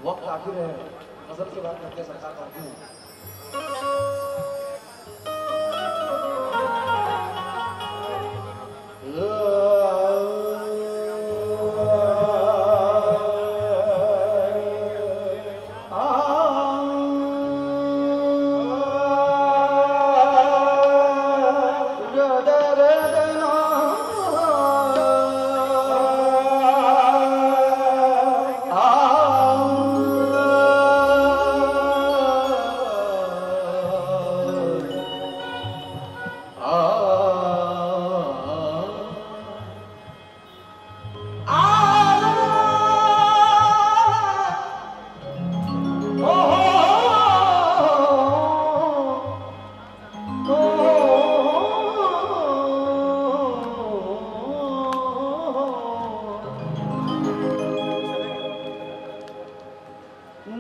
वक्त आखिर है, गजल की बात करके सरकार करती हूँ।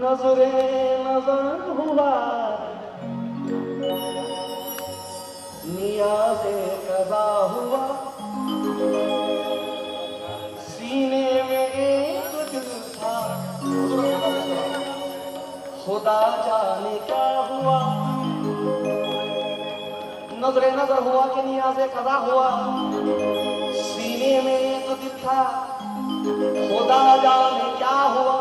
नजरे नजर हुआ नियाज़े कज़ा हुआ सीने में एक दिल था खुदा जाने क्या हुआ। नजरे नजर हुआ कि नियाज़े कज़ा हुआ सीने में एक दिल था खुदा जाने क्या हुआ।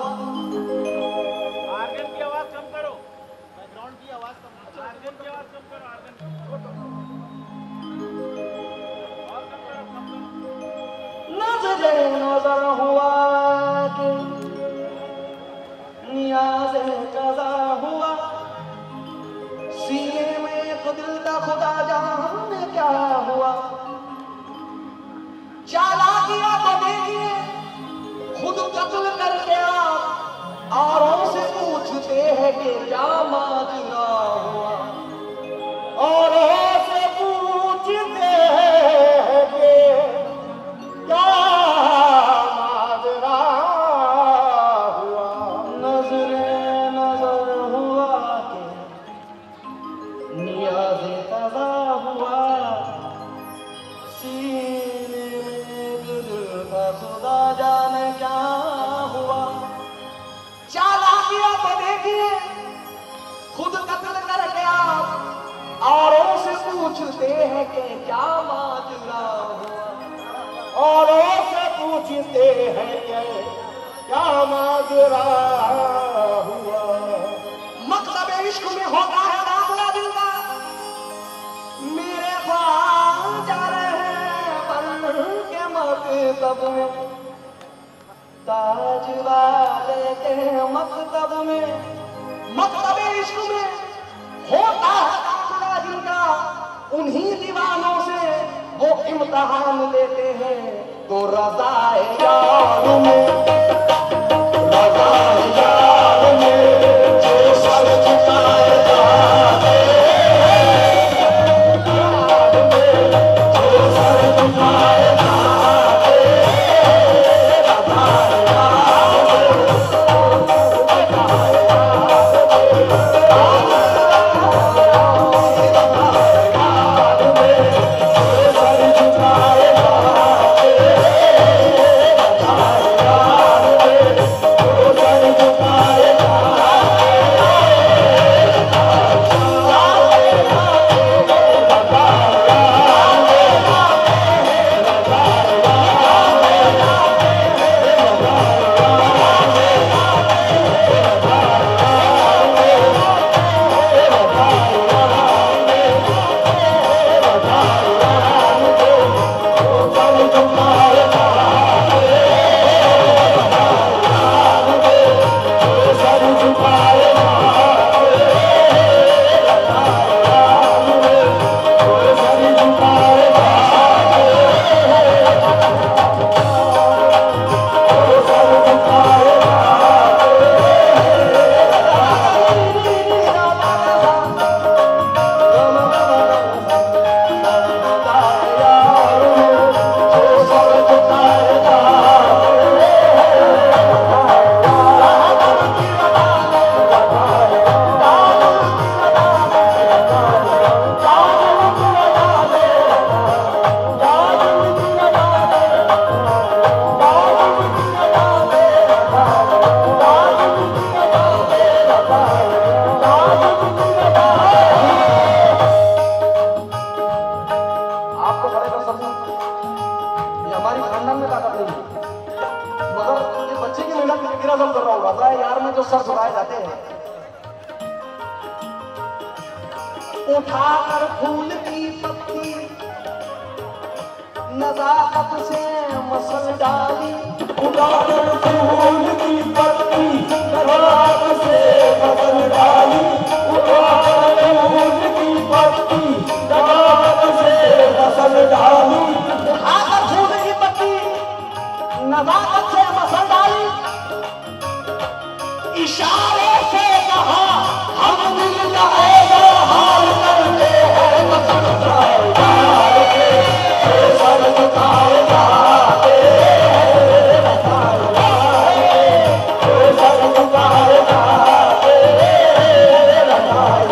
नजरे नजर हुआ कि नियाज़े कज़ा हुआ सीने में एक दिल था खुदा जाने क्या हुआ। चालाकियां तो देखिए खुद कत्ल कर हैं कि क्या माजरा हुआ, औरों से पूछते हैं कि क्या माजरा हुआ। नजरे नजर हुआ कि नियाज़े क़ज़ा हुआ, सीने में दिल का खुदा जाने क्या हुआ। चालाकियां तो देखिए, खुद कत्ल करके आप औरों से पूछते हैं कि क्या माजरा हुआ, औरों से पूछते हैं कि क्या माजरा हुआ। मकसद इश्क में होता है दाखला दिल का, मेरे ख्वाब जा रहे हैं बन के मकतब में, ताज वाले के मकतब में। मकतब इश्क में होता है दाखला दिल का, उन्हीं दीवानों से वो इम्तिहान लेते हैं। तो रज़ाए यार में, रज़ाए यार में जो सर झुकाए जाते हैं, यार में जो सर झुकाए जाते हैं, रज़ाए यार में, रज़ाए यार में जो सर झुकाए जाते हैं, रज़ाए यार में जो सर झुकाए सर झुकाए जाते हैं। उठाकर फूल की पत्ती नजाकत से मसल डाली, उठाकर फूल की पत्ती नजाकत से मसल डाली, उठाकर फूल की पत्ती नजाकत से मसल डाली, उठाकर फूल की पत्ती नजाकत से मसल डाली, इशारे से कहा हम दिल का ऐसा हाल करते हैं, मसल डाल के सर झुकाए जाते हैं, सर झुकाए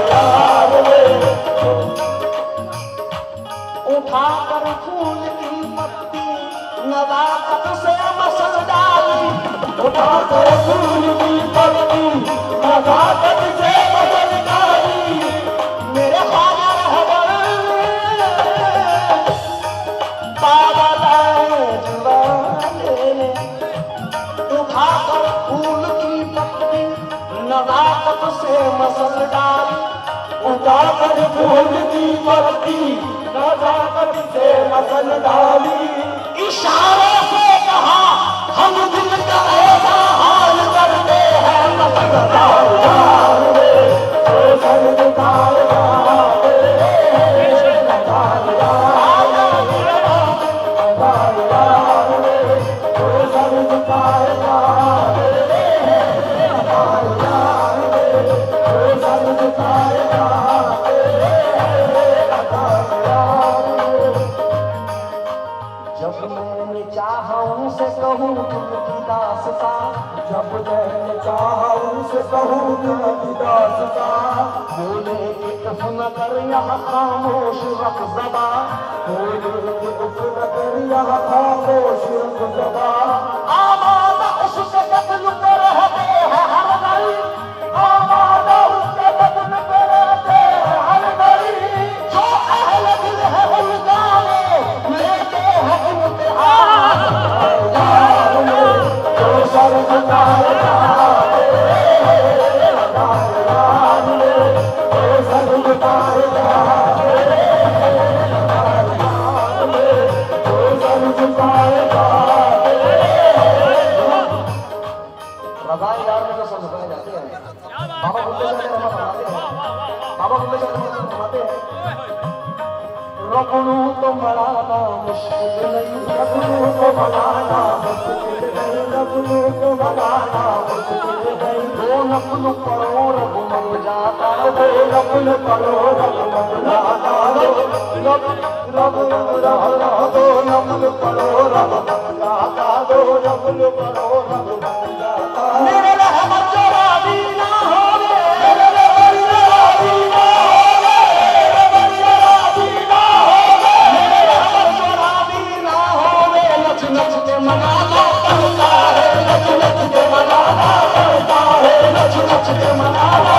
जाते हैं। उठाकर फूल की पत्ती नजाकत से मसल डाली, उठाकर फूल की पत्ती नजाकत से मसल डाली, मेरे ख्वाजा रहबर पागल जुबान ने उठाकर फूल की पत्ती नजाकत से मसल डाली, उठाकर फूल की पत्ती नजाकत से मसल डाली, इशारे से कहा हम दिल का ऐसा हाल करते हैं, मसल डाल सर झुकाए जाते हैं, सर झुकाए जाते हैं। मैंने चाहा उनसे कहूँ दिल की दास्ता, जब मैंने चाहा उनसे कहूँ दिल की दास्ता, बोले कि उफ न कर यहाँ खामोश रख ज़बा, बोले कि उफ न कर यहाँ खामोश रख ज़बा। आमादा उससे कत्ल पे रहते हैं हर घड़ी, आमादा उसके कत्ल पे रहते हैं हर घड़ी, जो अहले दिल है उनका लेते हैं इम्तिहान। जो सर झुकाए जाते जो सर झुकाए जाते जो सर झुकाए जाते। रज़ाए यार में जो सर झुकाए जाते हैं, बाबा बुल्ले शाह रहमत फरमाते हैं, बाबा बुल्ले शाह रहमत फरमाते हैं, रखनू तो मनाना मुश्किल नहीं, रखनू को मनाना मुश्किल नहीं, रखनू को मनाना मुश्किल नहीं। दो नफल पढ़ो रब मन जाता, दो नफल पढ़ो रब मन जाता, रब रब रब दो नफल पढ़ो रब मन जाता, दो नफल पढ़ो रब मन जाता। मेरे रहमत जो राज़ी ना होवे, मेरे राज़ी ना होवे, मेरे राज़ी ना होवे, मेरे रहमत जो राज़ी ना होवे, नच नच के मनाना पड़ता है, नच नच के मनाना पड़ता है, नच नच के मनाना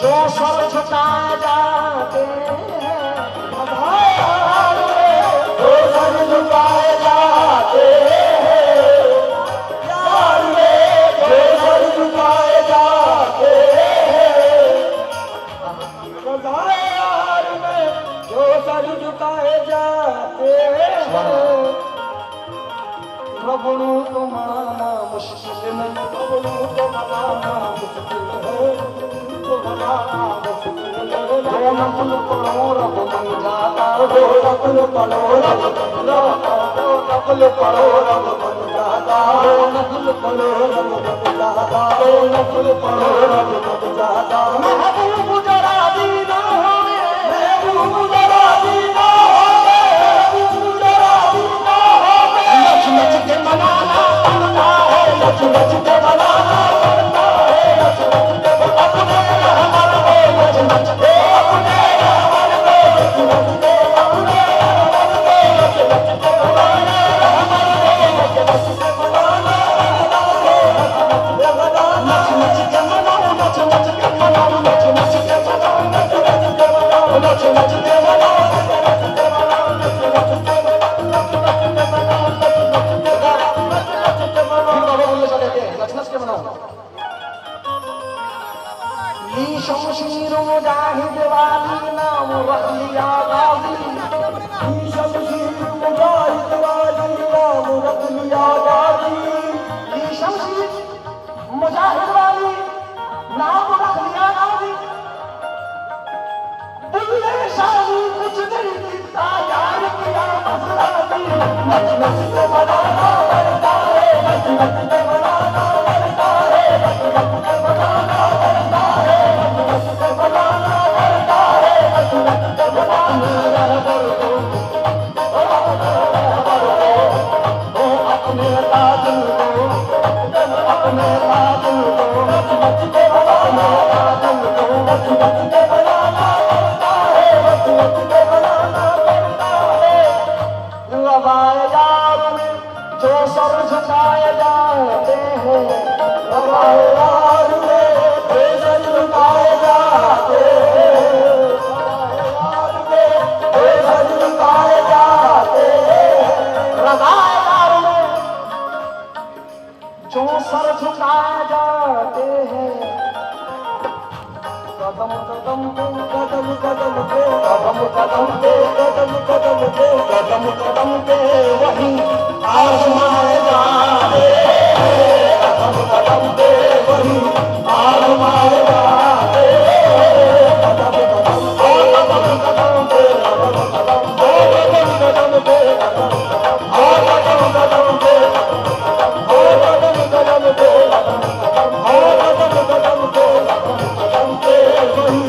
जो सब झुकाए जाते हैं, जो सर झुकाए जाते हैं, यार में जो सर झुकाए जाते हैं, रज़ाए यार में जो सर झुकाए जाते हैं। रबड़ू को मनाना मुश्किल नहीं, रबड़ू को मनाना मुश्किल है, को मनाना मुश्किल है। दो नफल पढ़ो रब मन जाता, दो नफल पढ़ो रब मन जाता, दो नफल पढ़ो रब मन जाता, दो नफल पढ़ो रब मन जाता, दो नफल पढ़ो रब मन जाता। महबूब जरा दीना होवे, महबूब जरा दीना होवे, महबूब जरा दीना होवे, नच नच के मनाना पड़ता है, नच नच के मनाना पड़ता है, नच नच के अपने रहमत को, नच नच के अपने रहमत को, नच नच के अपने रहमत को, नच नच के अपने रहमत को, नच नच के मनाना पड़ता है, नच नच के मनाना, नच नच के मनाओ, नच नच के मनाओ, नच नच के मनाओ, नच नच के मनाओ, नच नच के मनाओ, नच नच के मनाओ, नच नच के मनाओ, नच नच के मनाओ, नच नच के मनाओ। बाबा बुल्ले शाह कहते हैं, नच नच के मनाओ। ली शमशीर मुजाहिद वाली नाम रख लिया गाजी, ली शमशीर मुजाहिद वाली नाम रख लिया गाजी, ली शमशीर मुजाहिद वाली नाम रख लिया गाजी। बुल्ले शाह कुछ नहीं किया यार किया मसला दी, नच नच के मनाना पड़ता है, नच नच के मनाना पड़ता है, नच नच के मनाना पड़ता है, नच नच के मनाना पड़ता है, नच नच के मनाना अपने ताजुल को, अपने ताजुल को, नच नच के मनाना ताजुल को, नच नच के मनाना पड़ता है, नच नच के मनाना पड़ता है। रवा लगाए यार में जो सर झुकाए जाते हैं, लगाए यार में जो सर झुकाए जाते हैं, यार में जो सर झुकाए जाते हैं, लगाए यार में जो सर झुकाए जाते हैं। कदम कदम पे कदम कदम पे कदम कदम पे कदम कदम पे कदम कदम पे वही आजमाए जाते हैं, कदम कदम पे वही आजमाए जाते हैं, कदम कदम पे कदम कदम पे कदम कदम पे कदम कदम पे कदम कदम कदम पे कदम कदम पे कदम कदम पे कदम पे वही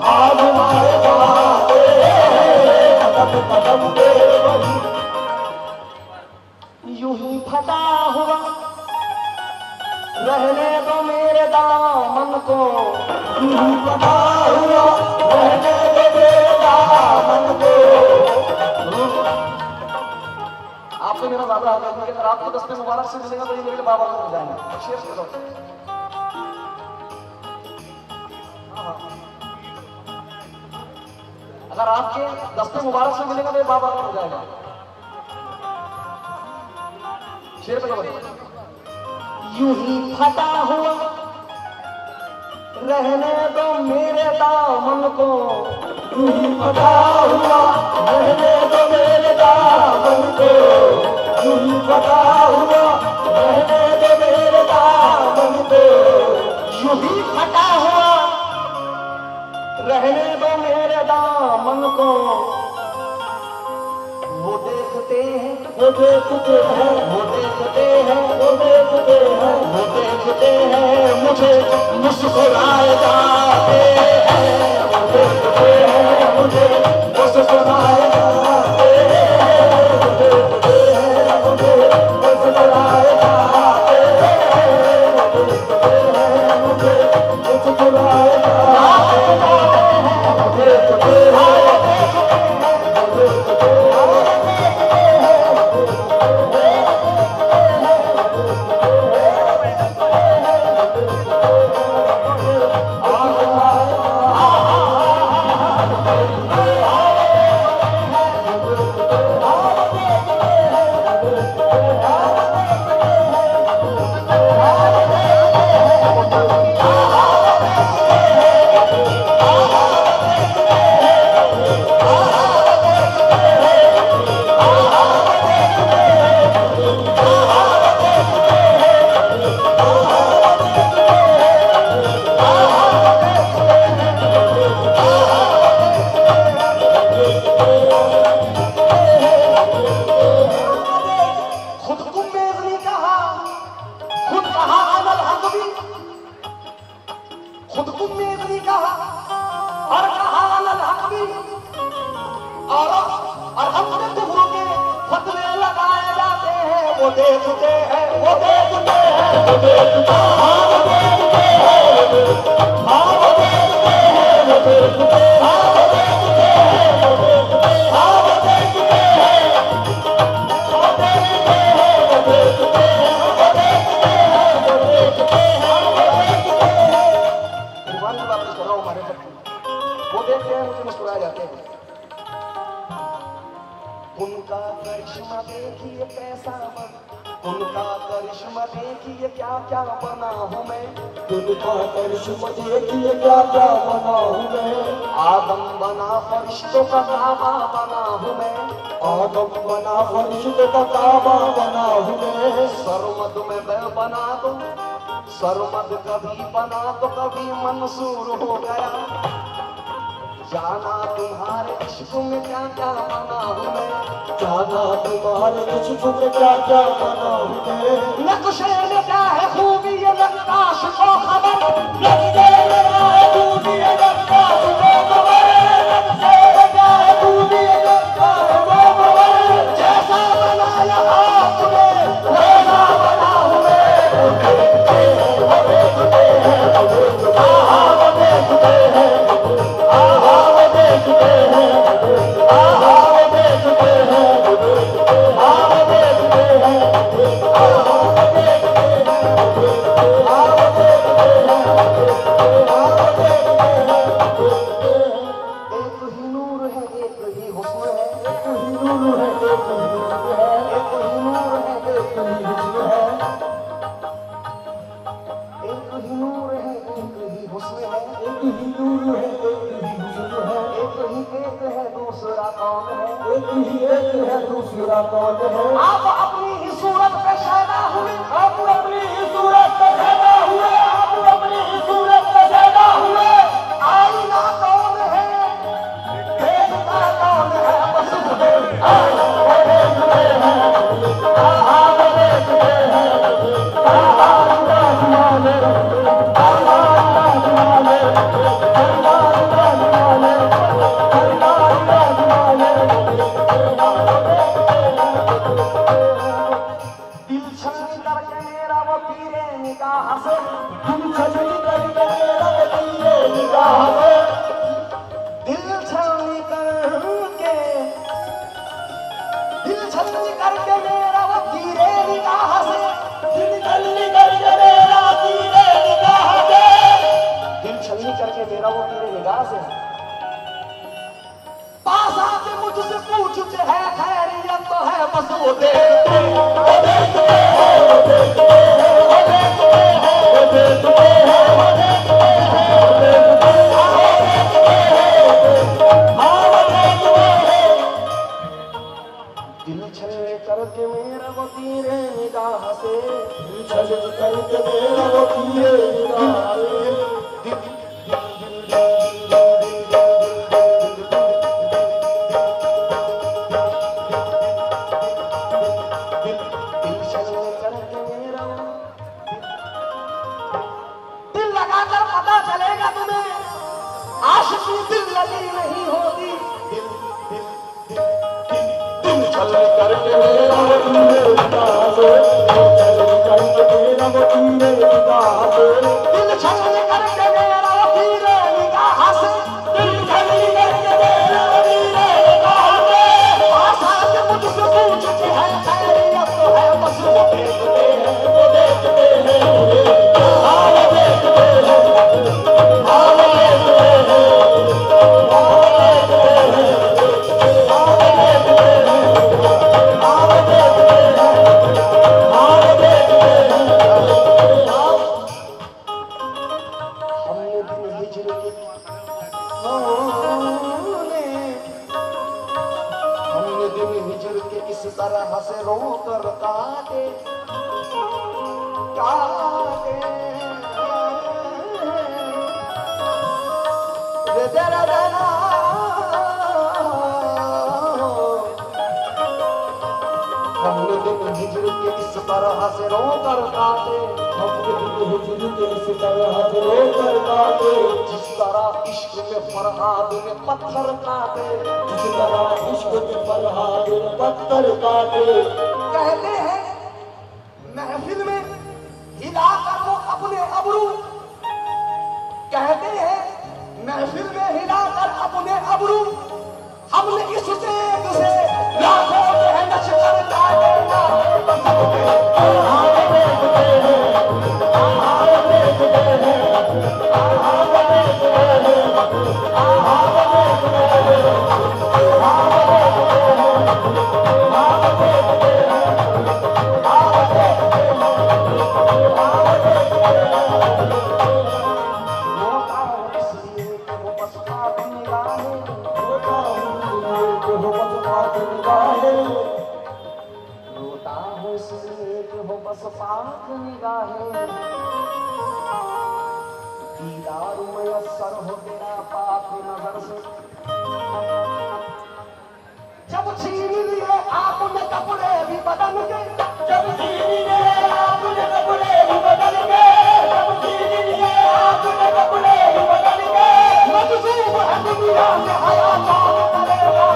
आजमाए जाते हैं, कदम कदम पे वही यूं ही फटा हुआ रहने दो मेरे दामन को, फटा हुआ रहने दो मेरे दामन को। आपको मेरा ज्यादा हाथ है, अगर आपको दस्ते मुबारक से मिलेगा तो ये मेरे बाबा को हो जाएंगे। शेर से दो अगर आपके दस्ते मुबारक से मिलेगा तो ये बाबा को हो जाएगा। शेर पे दो यूं ही फटा हुआ रहने दो मेरे दामन को, यूं ही फटा हुआ रहने दो मेरे दामन को, यूं ही फटा हुआ रहने दो मेरे दामन को, यूं ही फटा हुआ रहने दो मेरे दामन को। वो देखते हैं वो देखते हैं, वो देखते हैं वो देखते हैं, वो देखते हैं मुझे मुस्कुराए जाते हैं, वो देखते हैं मुझे मुस्कुराए जाते हैं, वो देखते हैं मुझे मुस्कुराए जाते हैं, वो देखते हैं मुझे मुस्कुराए जाते हैं, वो देखते हैं और हम अपने कुफरों के फतवे लगाए जाते हैं। वो देखते हैं, वो देखते हैं, वो देखते हैं, हाँ वो देखते हैं, वो देखते हैं, हाँ वो देखते हैं, वो देखते हैं, हाँ वो देखते हैं, वो देखते हैं, हाँ वो देखते हैं, वो देखते हैं, वो देखते हैं, वो देखते हैं, वो देखते हैं, वो देखते हैं। भगवान की बात कर रहा हूँ हमारे तक। वो देखते हैं, मुझे मुस्कुराए जाते हैं। उनका करिश्मा देखिए कैसा बना, उनका करिश्मा देखिए क्या क्या बना हूँ मैं, उनका करिश्मा देखिए क्या क्या बना हूँ मैं, आदम बना फरिश्तों का काबा बना हूँ मैं, आदम बना फरिश्तों का काबा बना हूँ मैं, सरमद में मैं बना दो, सरमद कभी बना तो कभी मंसूर हो गया। जाना तुम्हारे इश्क में क्या क्या बना हूँ मैं, जाना तुम्हारे इश्क में क्या क्या बना हूँ मैं, नक्शे में क्या है खूबी ये नक्काश को खबर, नक्शे में क्या है खूबी ये नक्काश को खबर, नक्शे में क्या है खूबी ये नक्काश को खबर, जैसा बनाया आपने वैसा बना हूँ मैं, वो देखते हैं, वो देखते हैं, वो देखते हैं, आहा वो देखते हैं, आहा वो देखते हैं, आहा वो देखते हैं, आहा पास आके मुझसे पूछते है खैरियत तो है बस वो दे दिल छले करके मेरा वो तीरे निगाह से दिल छले करके मेरा वो तीरे निगाह से आशिकी दिल लगी नहीं होती दिल छल करके मेरा निगाह से दिल छल करके मेरा निगाह से दिल छल करके मेरा निगाह से दिल छल करके मेरा निगाह से आशा के मुझसे पूछते हैं खैरियत तो है बस वो देखते हैं वो देखते हैं हाँ वो देखते हैं हाँ वो देखते हैं तरह से रो कर काटे काटे रे तेरा देना हमने दिन हिजर के इस तरह से रो कर काटे हमने दिन हिजर के इस तरह से रो कर काटे जिस तरह इश्क में फरहाद ने पत्थर काटे जिस तरह इश्क में फरहाद ने पत्थर काटे कहते हैं महफिल में हिला कर वो अपने अबरू कहते हैं महफिल में हिला कर अपने अबरू हमने इस तेग से लाखों मेहनत कर काटे ना रोता हूँ इसलिए कि हो बस पाक निगाहें दीदार मयस्सर हो तेरा पाक नजर से जब छीन लिए आपने कपड़े भी बदल के जब छीन लिए आपने कपड़े भी बदल के जब छीन लिए आपने कपड़े भी बदल के मजबूर है दुनिया से हया कौन करेगा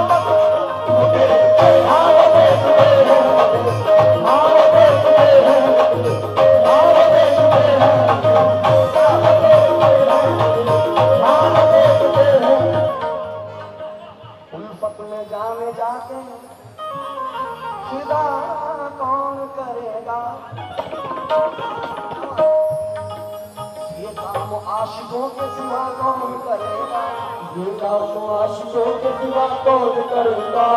उल्फत में जाने जाके फिदा कौन करेगा ये काम आशिकों के सिवा कौन करेगा ये काम आशिकों के सिवा कौन करेगा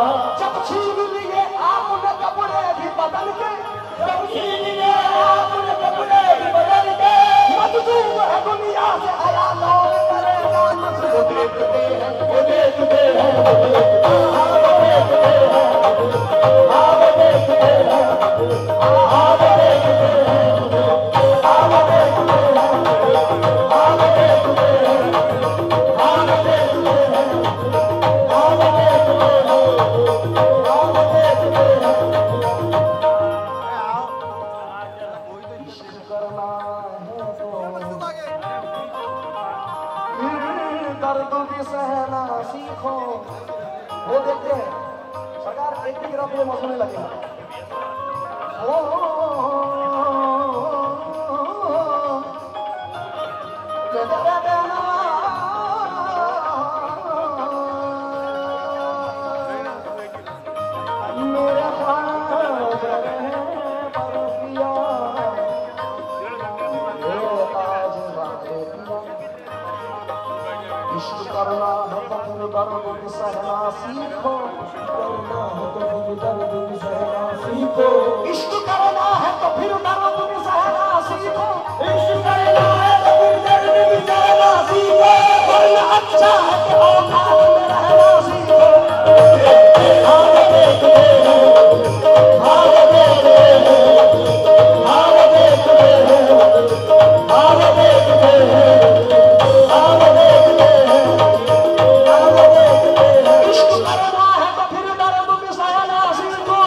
जब छीन लिए आपने कपड़े भी बदल के जब छीन लिए आपने कपड़े भी बदल के मजबूर है दुनिया से हया कौन करेगा वो देखते हैं वो देखते हैं वो देखते हैं वो देखते हैं अच्छा है कि औकात में रहना सीखो। भाव देखते हैं, भाव देखते हैं, भाव देखते हैं, भाव देखते हैं, भाव देखते हैं, भाव देखते हैं। इश्क करना है तो फिर दर्द भी सहना सीखो।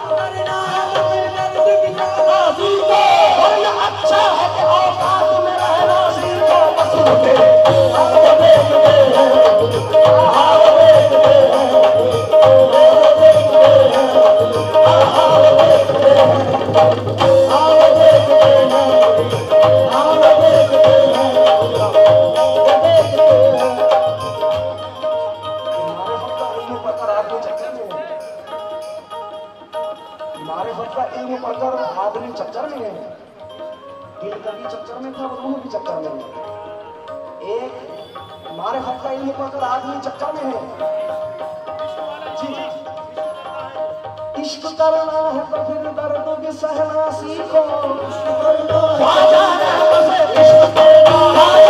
करना है तो फिर दर्द भी सहना सीखो। वरना अच्छा है कि औकात में रहना सीखो। बस रुके भाव देखते हैं, भाव देखते हैं, भाव देखते हैं, भाव देखते हैं, भाव देखते हैं, भाव देखते हैं, देखते हैं। मारिफत का इल्म पढ़कर आदमी चक्कर में है। दिल का भी चक्कर में था, रूह भी चक्कर में है। एक मारिफत का इल्म पढ़कर आदमी चक्कर में है। जी इश्क करना है तो फिर दर्द भी सहना सीखो। इश्क करना है तो फिर इश्क करना है।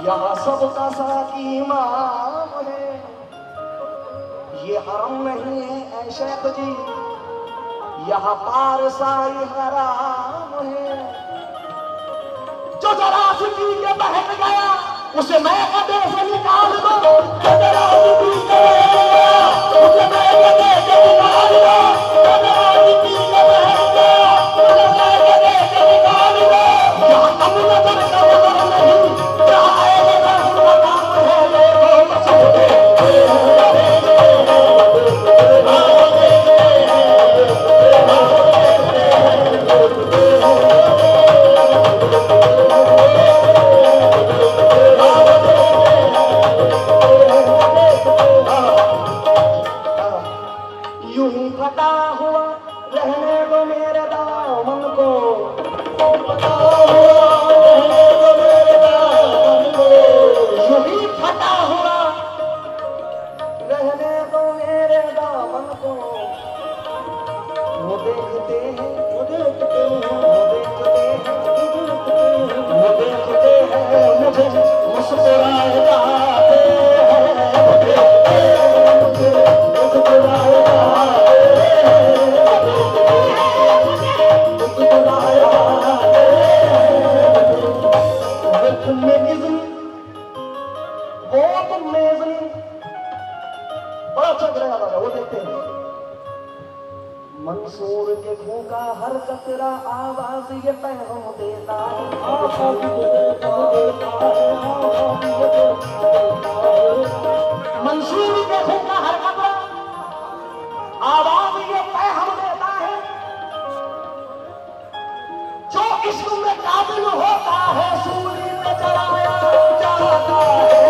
यहाँ सबका साकी इमाम है। ये हरम नहीं है ऐ शेख जी, यहाँ पार सारी हराम है। जो जरा सी पी के बहक गया उसे मैं कदे से निकाल दो। जो जरा सी पी के बहक गया उसे मैं कदे से निकाल दो। जो जरा सी पी के बहक गया उसे मैं कदे से निकाल दो। यहाँ कम नजर का नजर नहीं, यहाँ आएगा काम है लोगों को समझे। यूं ही फटा हुआ रहने दो मेरे दामन को। फटा हुआ रहने दो मेरे दामन को। यूं ही फटा हुआ रहने दो मेरे दामन को। वो देखते हैं, वो देखते हैं, वो देखते हैं, वो देखते हैं मुझे मुस्कुराए जाते हैं। वो देखते हैं मुझे मुस्कुराए जाते हैं। मुस्कुराए जाते हैं। वो तुमने इज़्न, वो तुमने इज़्न, बड़ा अच्छा गिराया था। वो देखते हैं मंसूर के खून का हर कतरा आवाज ये पैगाम देता है। मंसूर के खून का हर कतरा आवाज ये पैगाम देता है। जो इश्क में काबिल होता है सूली में जलाया जाता है।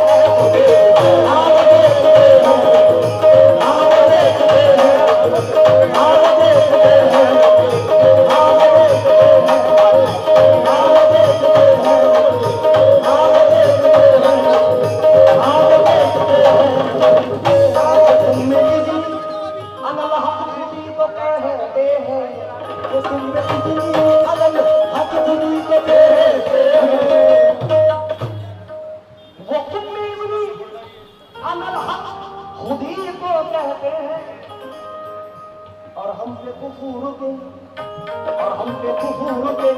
और हम पे कुफूर के और हम पे कुफूर के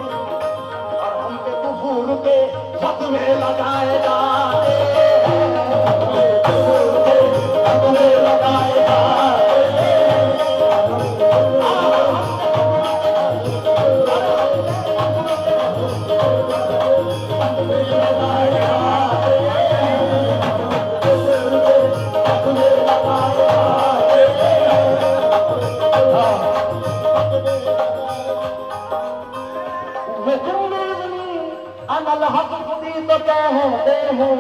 और हम पे कुफूर के फतवे लगाए जाते फतवे लगाए जाते अनल हक खुदी तो कहते हैं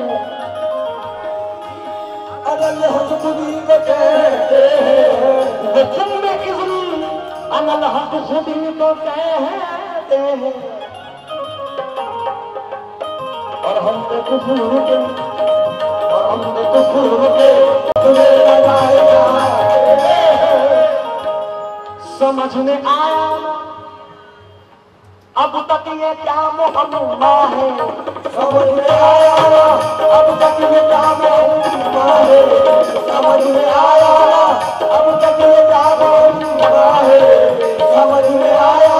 अनल हक खुदी तो कहते हैं लेकिन में इज़्नी अनल हक खुदी तो कहते हैं और हम पे कुफूर के और हम पे कुफूर के तुझे लगाए जाते समझ में आया अब तक ये क्या मुहम्मा है समझ में आया अब तक ये क्या मुहम्मा है समझ में आया अब तक ये क्या मुहम्मा है समझ में आया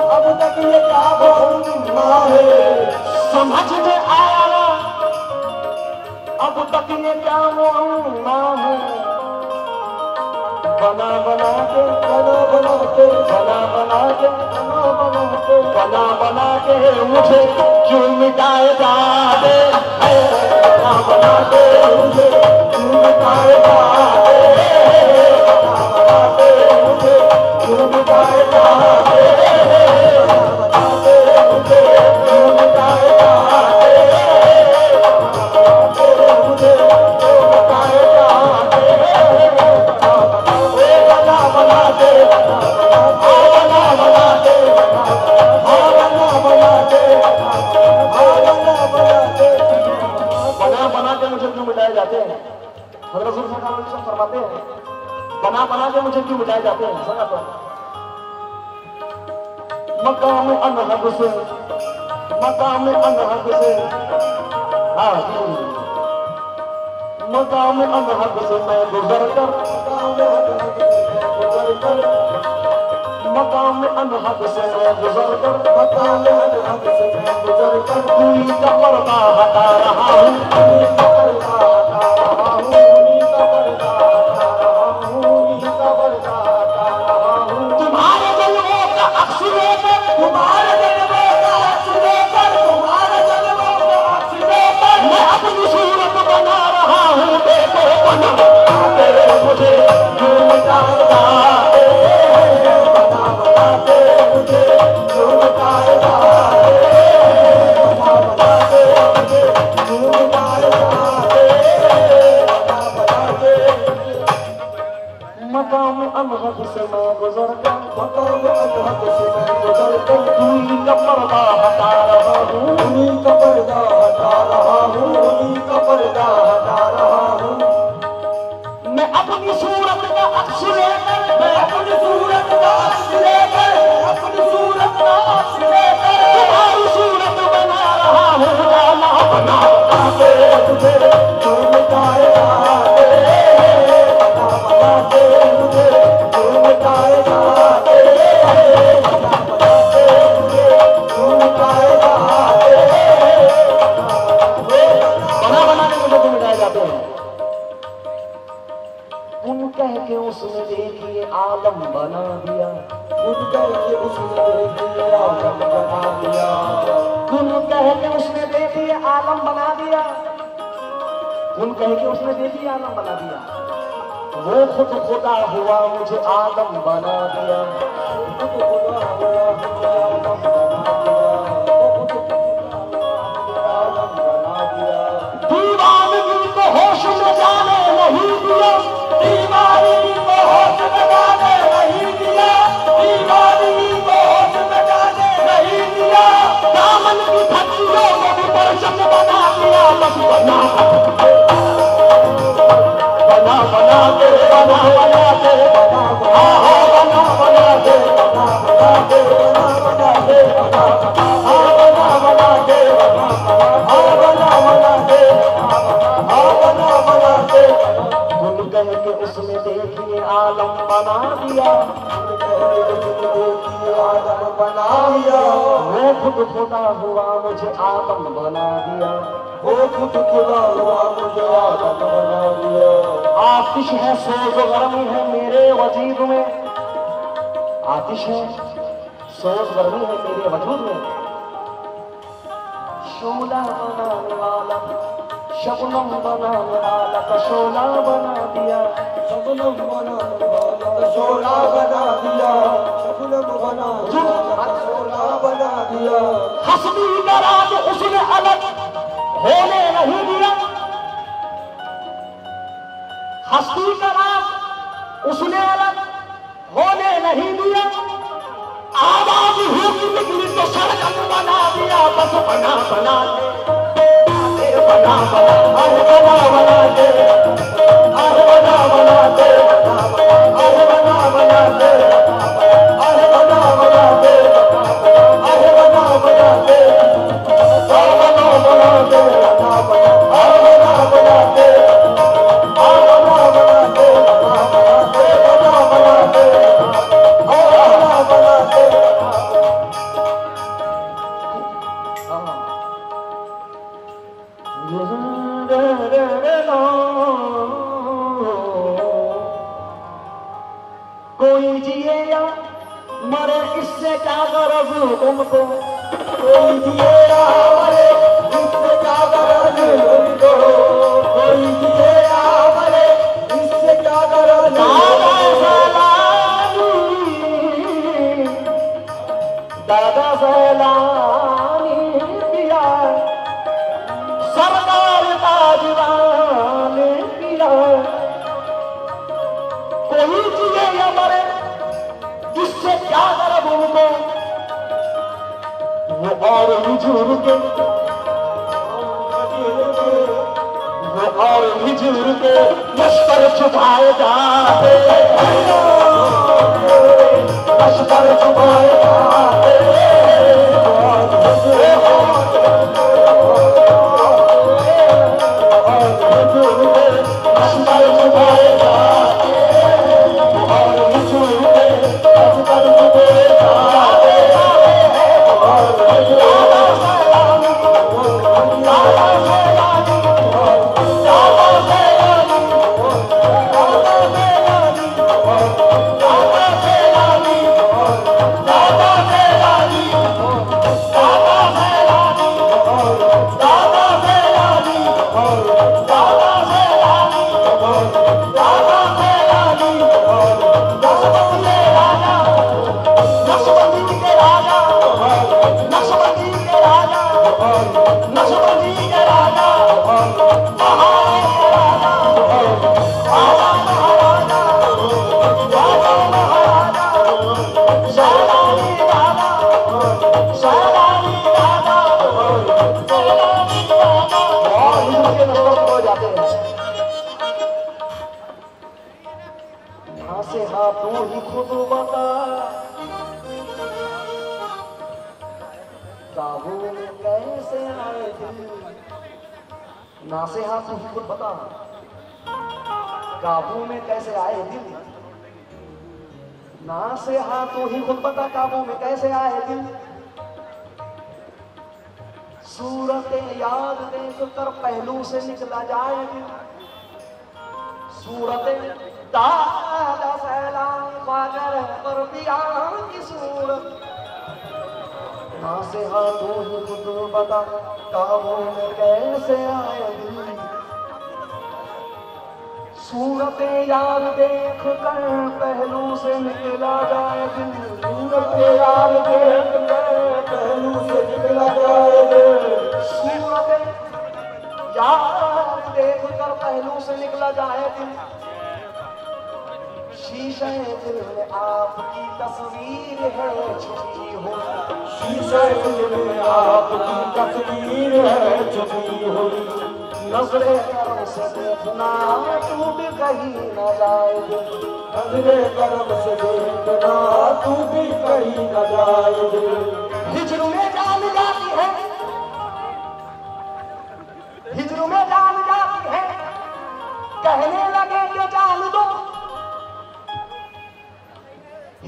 अब तक ये क्या मुहम्मा है समझ में आया अब तक ये क्या मुहम्मा है बना बना के बना बना के बना बना के बना बना के बना बना के मुझे क्यों मिटाए जाते बना बना के मुझे क्यों मिटाए जाते बना बना के मुझे क्यों मिटाए जाते बना बना के मुझे क्यों मिटाए जाते मुझे क्यों मिटाए जाते बना के मुझे क्यों मिटाए जाते हैं हज़रत रसूल सल्लल्लाहु अलैहि वसल्लम फरमाते हैं बना बना के मुझे क्यों मिटाए जाते हैं सुना तो मकाम अनहद से मकाम अनहद से मकाम अनहद से मैं गुजर कर मकाम अनहद से मैं गुजर कर मकाम अनहद से मैं गुजर कर दूरी का पर्दा हटा रहा हूँ दूरी का पर्दा हटा रहा हूँ दूरी का पर्दा हटा रहा हूँ दूरी का पर्दा हटा रहा हूँ तुम्हारे जलवों का अक्स लेकर तुम्हारे जलवों का अक्स लेकर तुम्हारे जलवों का अक्स लेकर मैं अपनी सूरत बना रहा हूँ देखो बना मुझे क्यों मिटाए जाते बना बना के मुझे क्यों मिटाए जाते बना बना के मुझे क्यों मिटाए जाते बना बना के मकाम अनहद से मैं गुजर कर मकाम अनहद से मैं गुजर कर दूरी का पर्दा हटा रहा हूँ दूरी का पर्दा हटा रहा हूँ दूरी का पर्दा हटा रहा हूँ मैं अपनी सूरत का अक्स लेकर मैं अपनी सूरत का अक्स लेकर अपनी सूरत का अक्स लेकर तुम्हारी सूरत बना रहा हूँ बना बना के तुझे क्यों मिटाए जाते बना बना के मुझे क्यों मिटाए जाते बना बना के मुझे क्यों मिटाए जाते बना बना के मुझे क्यों मिटाए जाते हैं उन कह के उसने देखिए आलम बना दिया उन कह के उसने देखिए आलम बना दिया उन कह के उसने देखिए आलम बना दिया उन कह के उसने देखिए आलम बना दिया वो खुद खुदा हुआ मुझे आलम बना दिया खुद खुदा हुआ मुझे आलम बना दिया दीवानगी को होश में जाने नहीं दिया दीवानगी को होश में जाने नहीं दिया दीवानगी को होश में जाने नहीं दिया दामन की धज्जियों को भी परचम बना दिया बस बना बना बना के बना बना के बना बना बना के बना बना के बना बना के बना बना के बना बना के बना बना के उसने देखिए आलम बना दिया, आदम बना दिया, वो खुद खुदा हुआ मुझे आदम बना दिया, वो खुद खुदा हुआ मुझे आदम बना दिया। आतिश है सोज गर्मी है मेरे वजूद में, आतिश है सोज गर्मी है मेरे वजूद में, शोला बनाने वाला शबनम बनाने वाला का शोला बना दिया, शबनम बनाने वाला का शोला बना दिया, शबनम बनाने वाला का शोला बना दिया। हस्बी नाराज उसने अलग होने नहीं दिया, हस्बी नाराज उसने अलग होने नहीं दिया, आवाज हुई निकली तो सड़क बना दिया, बस बना बना दे बना बना बना दे, अरे बना बना दे, अरे बना बना दे, अरे बना बना दे, अरे बना बना दे, अरे बना बना दे, अरे बना बना दे, अरे बना बना दे, बना बना दे, बना बना दे। कोई जिए या मरे इससे क्या गरज तुमको, कोई जिए या मरे इससे क्या गरज तुमको, कोई जिए या मरे इससे क्या गरज दादा सैलानी पिया सरकार ताजवान पिया, कोई जिए या मरे इससे क्या गरज उनको, वो और हिजूर के वो और हिजूर के लश्कर छुपाए जाते, लश्कर छुपाए जाते, से हाँ तू ही खुद बता, काबू में कैसे आए दिल, ना से हाँ तू ही खुद बता, काबू में कैसे आए दिल, ना से हाँ तू ही खुद बता, काबू में कैसे आए दिल, सूरतें याद देख कर पहलू से निकला जाए दिल, सूरतें दादा सैलाम बागर पर पिया की सूरत, ना से हाँ तू ही खुद बता, काबू में कैसे आए दिल, सूरतें याद देख कर पहलू से निकला जाए दिल, सूरतें याद देख कर पहलू से निकला जाए दिल, सूरतें याद देख कर पहलू से निकला जाए दिल, शीशे दिल में आपकी तस्वीर है छुपी हुई, शीशे दिल में आपकी तस्वीर है छुपी हुई, नजरे करम से देखना टूट कहीं न जाए दिल, नजरे करम से देखना टूट कहीं न जाए दिल, हिजर में जान जाती है, हिजर में जान जाती है, कहने लगे कि जान दो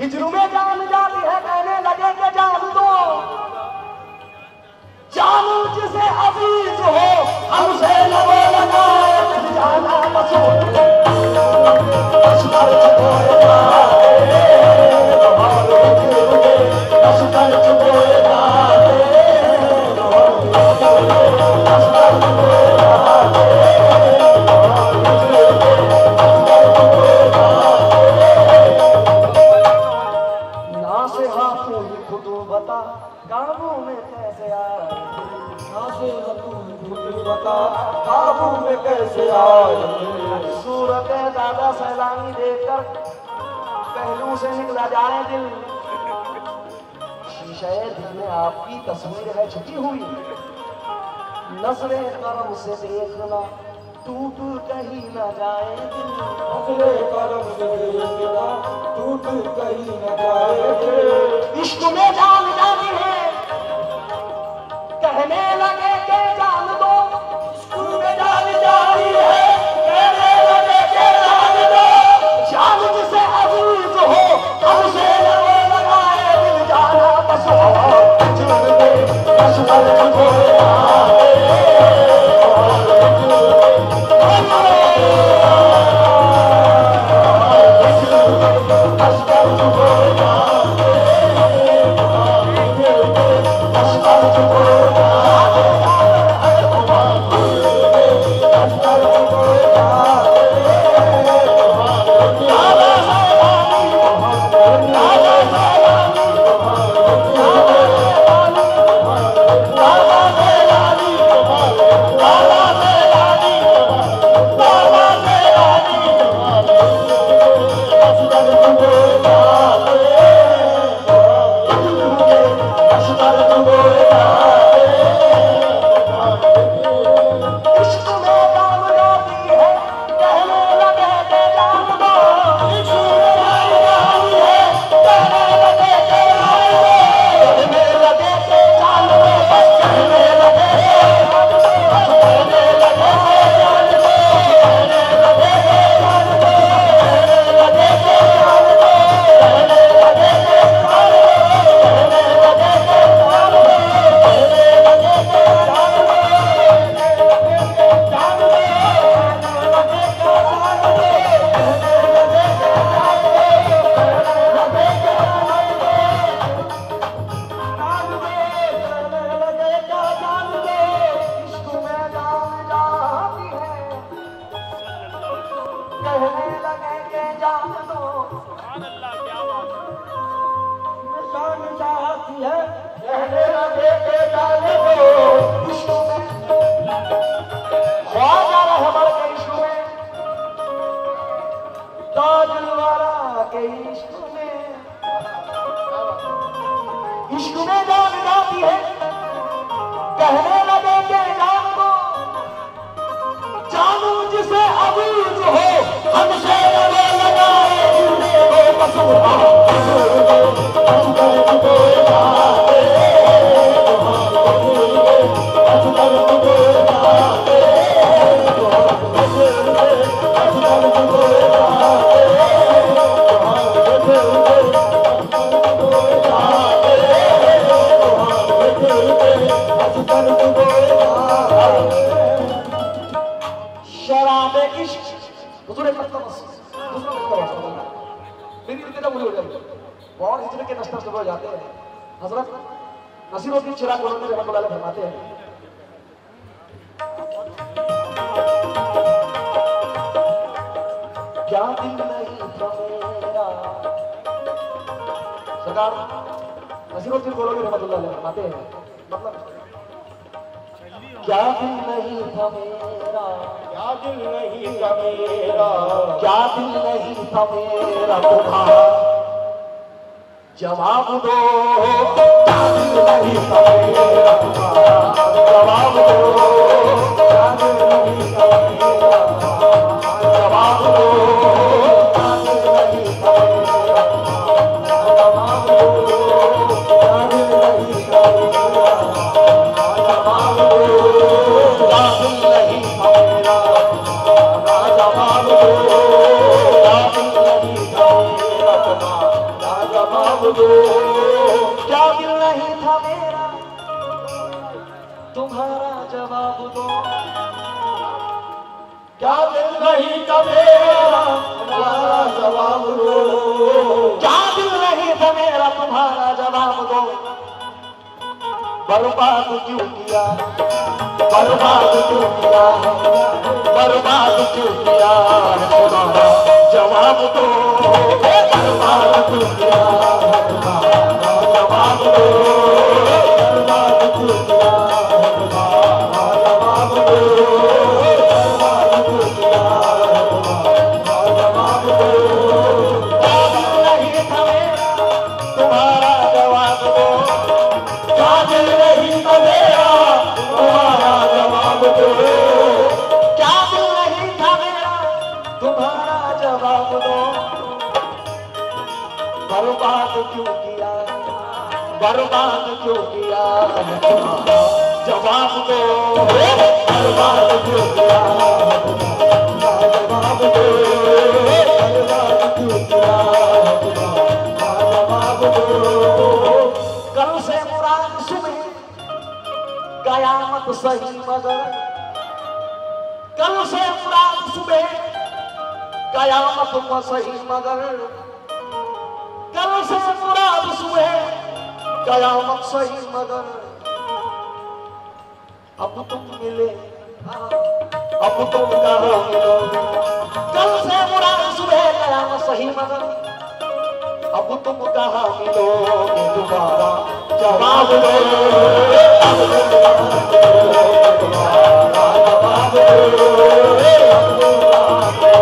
हिजर में जान जाती है, कहने लगे कि जान दो, जानू जिसे अजीज हो हमसे लब लगाए, दिल जाना बसो काबू में कैसे आए, काबू में कैसे आए। सूरत दादा सैलानी देखकर पहलू से निकला जाए दिल, शीशे दिल में आपकी तस्वीर है छुपी हुई, नजरे करम से देखना टूट कहीं न जाए दिल, नजरे करम से देखना टूट कहीं न जाए दिल। इश्क में जान जाती है, कहने लगे के जान दो, इश्क में जान जाती है, कहने लगे के जान दो, जान जिसे अजीज हो हमसे लब लगाए, दिल जाना बसो जान दे अशफल खोए जवाब दो, नहीं जवाब दो, जवाब दो। जवाब दो। क्या दिल नहीं था मेरा तुम्हारा जवाब दो। क्या दिल नहीं था मेरा तुम्हारा जवाब दो। क्या दिल नहीं था मेरा तुम्हारा जवाब दो। बर्बाद क्यों किया, बर्बाद क्यों किया, बर्बाद क्यों किया तुम्हारा जवाब दो। बर्बाद क्यों किया तुम्हारा जवाब दो। बर्बाद क्यों किया तुम्हारा जवाब दो। बर्बाद क्यों किया तुम्हारा जवाब दो। क्या दिल नहीं था मेरा तुम्हारा जवाब दो। क्या दिल नहीं था मेरा तुम्हारा जवाब दो। क्या दिल नहीं था मेरा तुम्हारा जवाब दो। बर्बाद क्यों किया, बर्बाद क्यों किया तुम्हारा जवाब दो। बर्बाद क्यों किया तुम्हारा जवाब दो। बर्बाद क्यों किया तुम्हारा जवाब दो। कल से मुराद सुबह कयामत सही मगर। कल से मुराद सुबह कयामत में सही मगर। कल से मुराद सुबह कयामत सही मगर। अब तुम मिले, अब तुम कहाँ मिलोगे। कल से मुराद सुबह कयामत सही मगर। अब तुम कहाँ मिलोगे दोबारा जवाब दो। अब तुम कहाँ मिलोगे दोबारा जवाब दो। अब तुम कहाँ मिलोगे दोबारा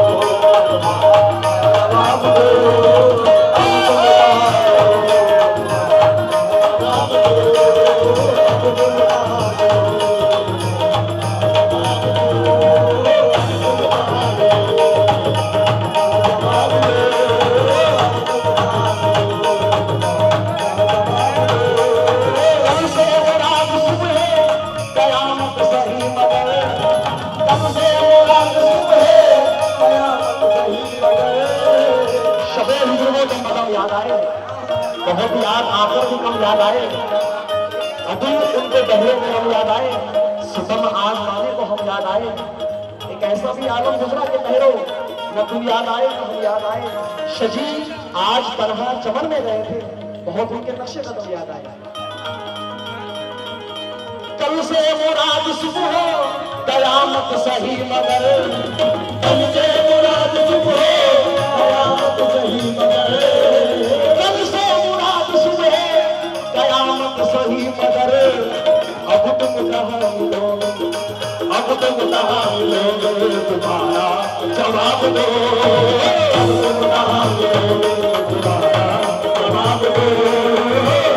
जवाब दो। याद आए, बहुत याद आकर भी कम याद आए। अभी उनके बहरे में हम याद आए। सितम आजमाने को हम याद आए। एक ऐसा भी आलम गुजरा के बहरो न तुम याद आए न हम याद आए। शजी आज तनहा चमन में गए थे, बहुत उनके नक्शे कदम याद आए। कल से मुराद सुबह कयामत सही मगर। कल से मुराद सुबह कयामत सही मगर। कल से मुराद सुबह कयामत सही मगर। अब तुम कहाँ मिलोगे, अब तुम कहाँ मिलोगे तुम्हारा जवाब दो। अब तुम कहाँ मिलोगे तुम्हारा जवाब दो।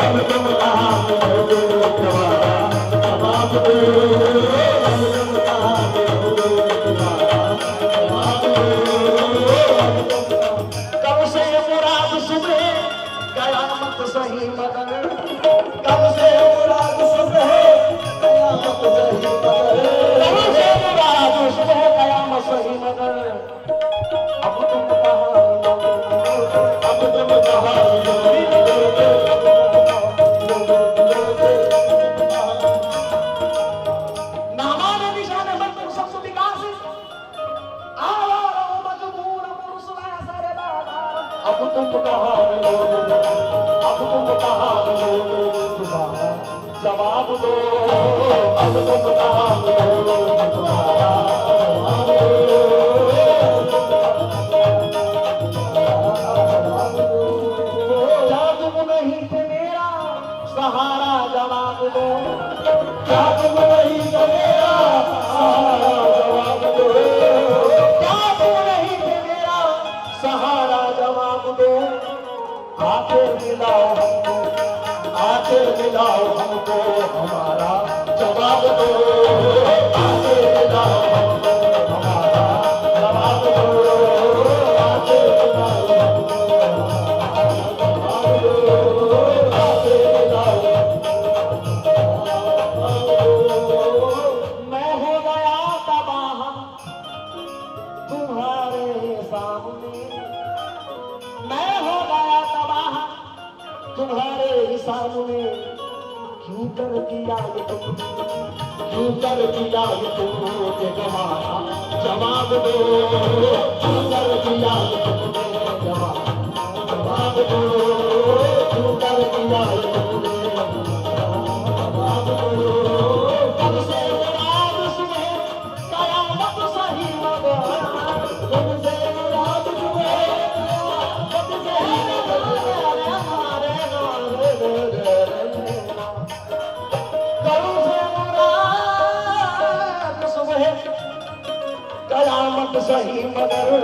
अब तुम कहाँ मिलोगे तुम्हारा जवाब दो। अब तुम कहाँ मिलोगे तुम्हारा जवाब दो। कब से मुराद सुबह कयामत सही मगर। कब से मुराद सुबह कयामत सही मगर। कब से मुराद सुबह कयामत सही मगर। अब तुम कहाँ मिलोगे, अब तुम कहाँ मिलोगे। नामान निशान बंद सबसे विकास आवारा मजबूर मुरसला सारे बाजार। अब तुम कहाँ मिलोगे, अब तुम कहाँ मिलोगे तुम्हारा जवाब दो। अब तुम कहाँ मिलोगे तुम्हारा जवाब दो। क्या तुम नहीं थे मेरा सहारा जवाब दो। क्या तुम नहीं थे मेरा सहारा जवाब दो। क्या तुम नहीं थे मेरा सहारा जवाब दो। आके मिलाओ हमको, आके मिलाओ हमको हमारा जवाब दो। आके मिलाओ हमको हमारा जवाब दो। आके मिलाओ हमको हमारा जवाब दो। आके मिलाओ मैं हो गया तबाह तुम्हारे सामने। मैं हो गया तबाह तुम्हारे ही सामने क्यों कर दिया ये तुम, क्यों कर दिया ये तुमने जमाना, जवाब दो, क्यों कर दिया ये तुमने जमाना, जवाब दो, क्यों कर दिया ये तुमने जवाब दो। तुमसे मुराद सुने कयामत सही मगर, तुमसे मुराद सुने कयामत सही कयामत सही मगर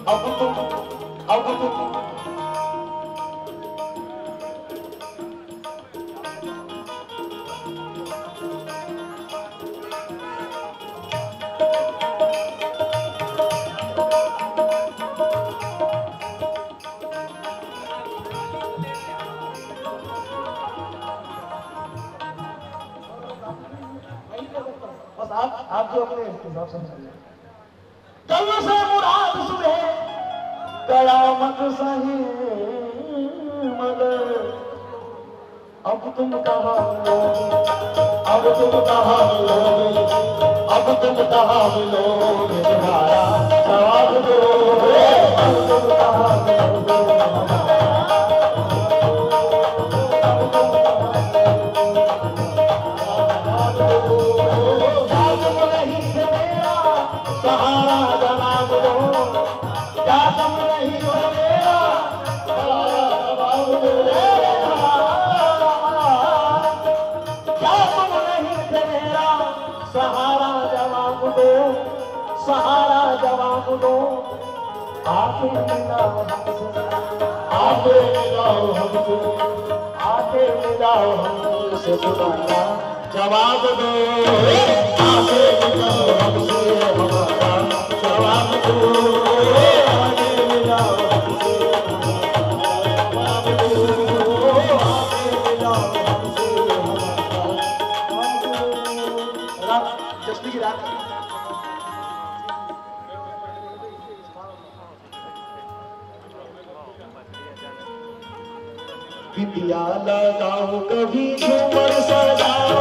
अब तुम बस आप जो अपने हिसाब से समझिए। कल से मुराद सुने कयामत सही मगर अब तुम कहाँ मिलोगे, अब तुम कहाँ मिलोगे, अब तुम कहाँ मिलोगे तुम्हारा जवाब दो, अब तुम कहाँ मिलोगे सहारा जवाब दो, क्या तुम नहीं हो मेरा सहारा जवाब दो, क्या तुम नहीं थे मेरा सहारा जवाब दो, सहारा जवाब दो। आके मिलाओ हमसे, आके मिलाओ हमसे, आके मिलाओ हमसे तुम्हारा जवाब दो, आके मिलाओ हमसे हमारा जवाब दो, आके मिलाओ हमसे जवाब दो, आके मिलाओ हमसे हमारा जश्न की रात बिटिया लगाओ कभी झूमर सजाओ,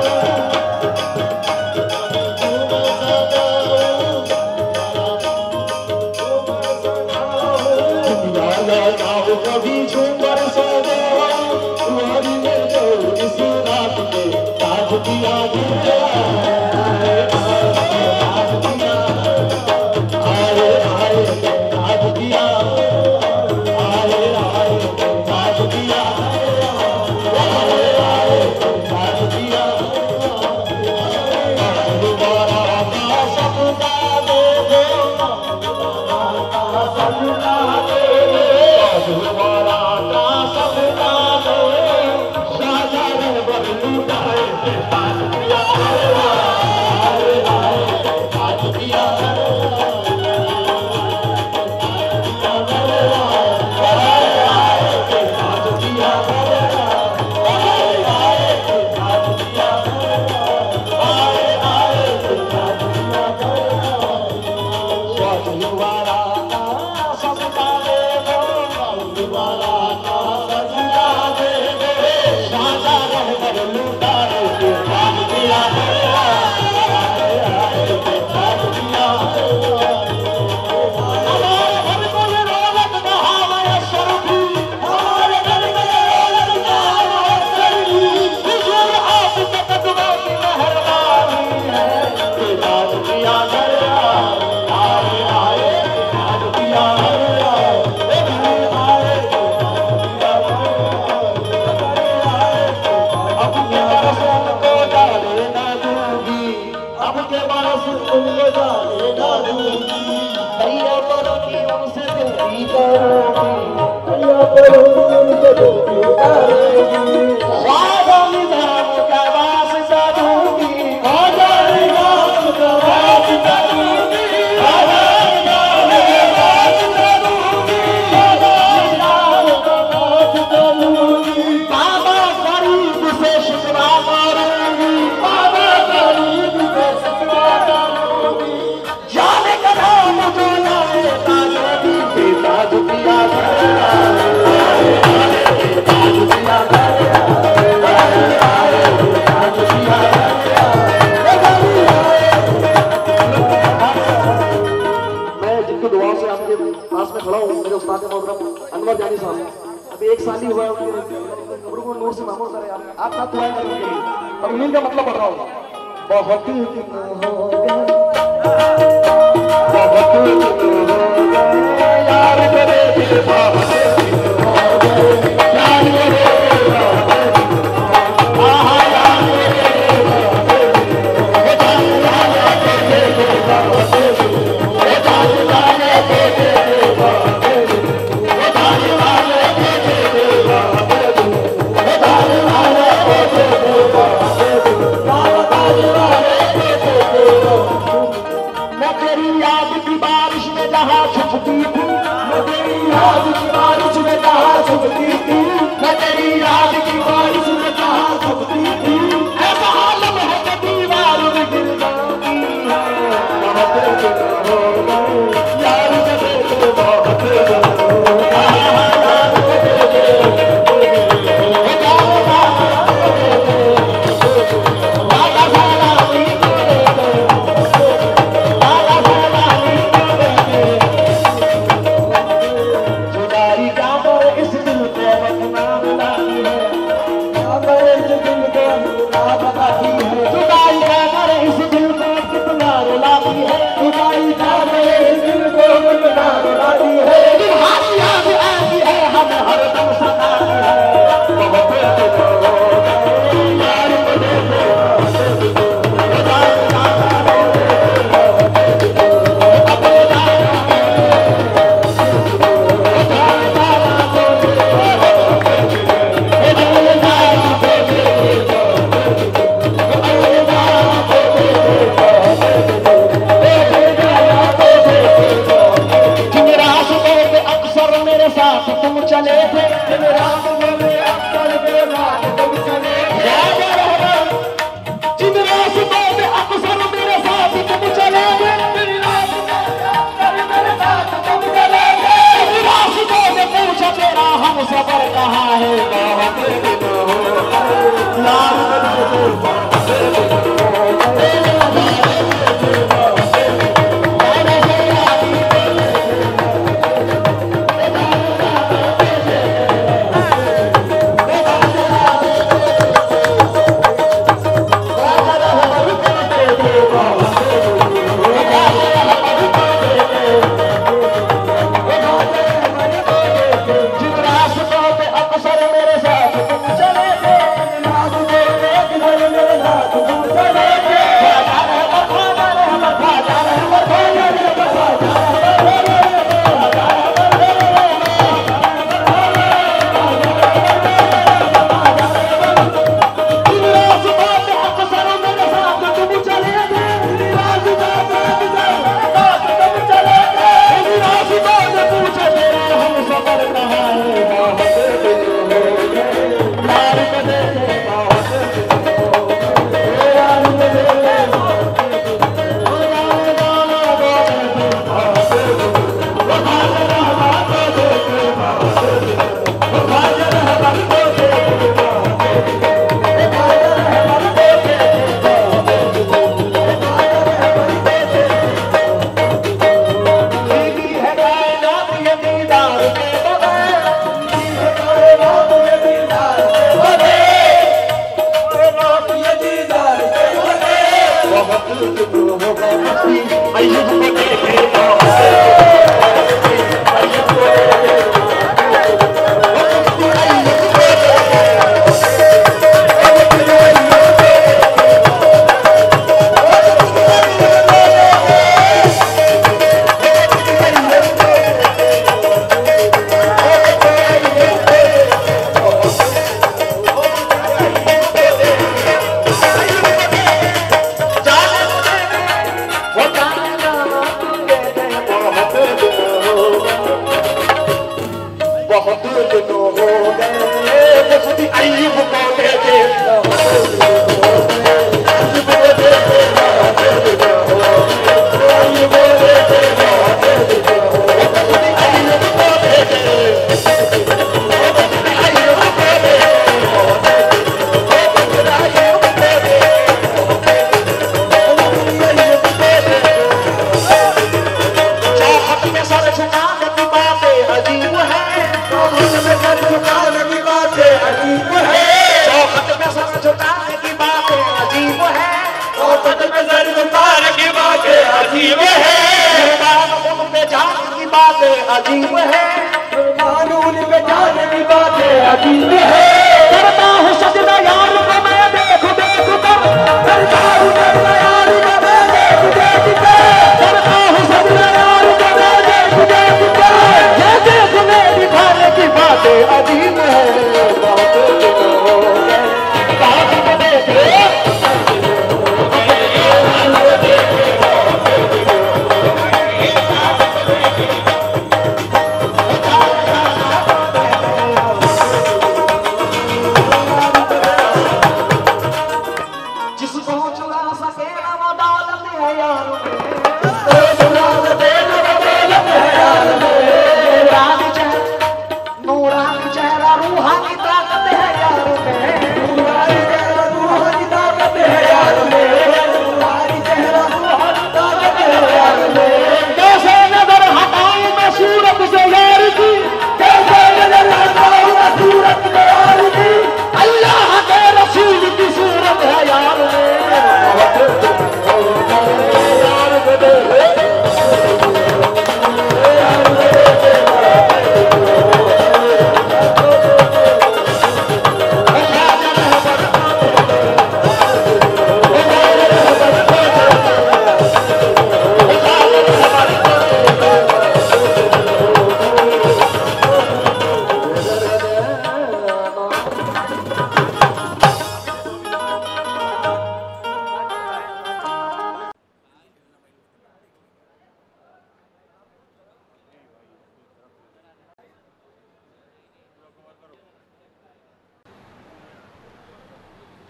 कभी झूमर सजाओ, तुम्हारी में जो इस रात के ताज दिया गया, ताज दिया, आए आए ताज दिया, आए आए ताज दिया, आए आए ताज दिया, दोबारा का सपना दे दो, सपना दे दोबारा का सपना दे, शाहजहां बदलू जाए ताज दिया, आए आए ताज दिया, Thank you. गांव से आपके पास में खड़ा हूँ, मेरे उस्ताद मोहतरम अनवर जानी साहब। अभी 1 साल ही हुआ है उनके कब्र को नूर से मामूर करे आप साथ दुआएं करें उनके लिए। और उन्हीं का मतलब पढ़ रहा हूँ। बहुत दिन हो गए, बहुत दिन हो गए यार तेरे बहुत दिन हो गए यार मेरे सारे अजीब है, कानून पे जाने की बातें अजीब है। करता हूँ सजदा यार को मैं देख देख कर, करता हूँ सजदा यार को मैं देख देख कर, करता हूँ सजदा यार को मैं देख देख कर। ये देखने दिखाने की बातें अजीब है, बहुत दिन हो गए साथ में देखे।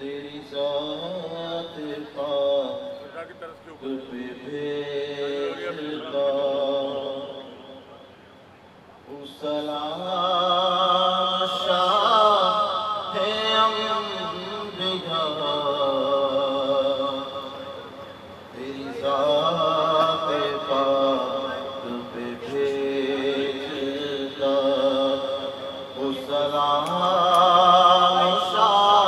तेरी ज़ात पाक पे भेजता हूँ सलाम शाह अंबिया। तेरी ज़ात पाक पे भेजता हूँ सलाम शाह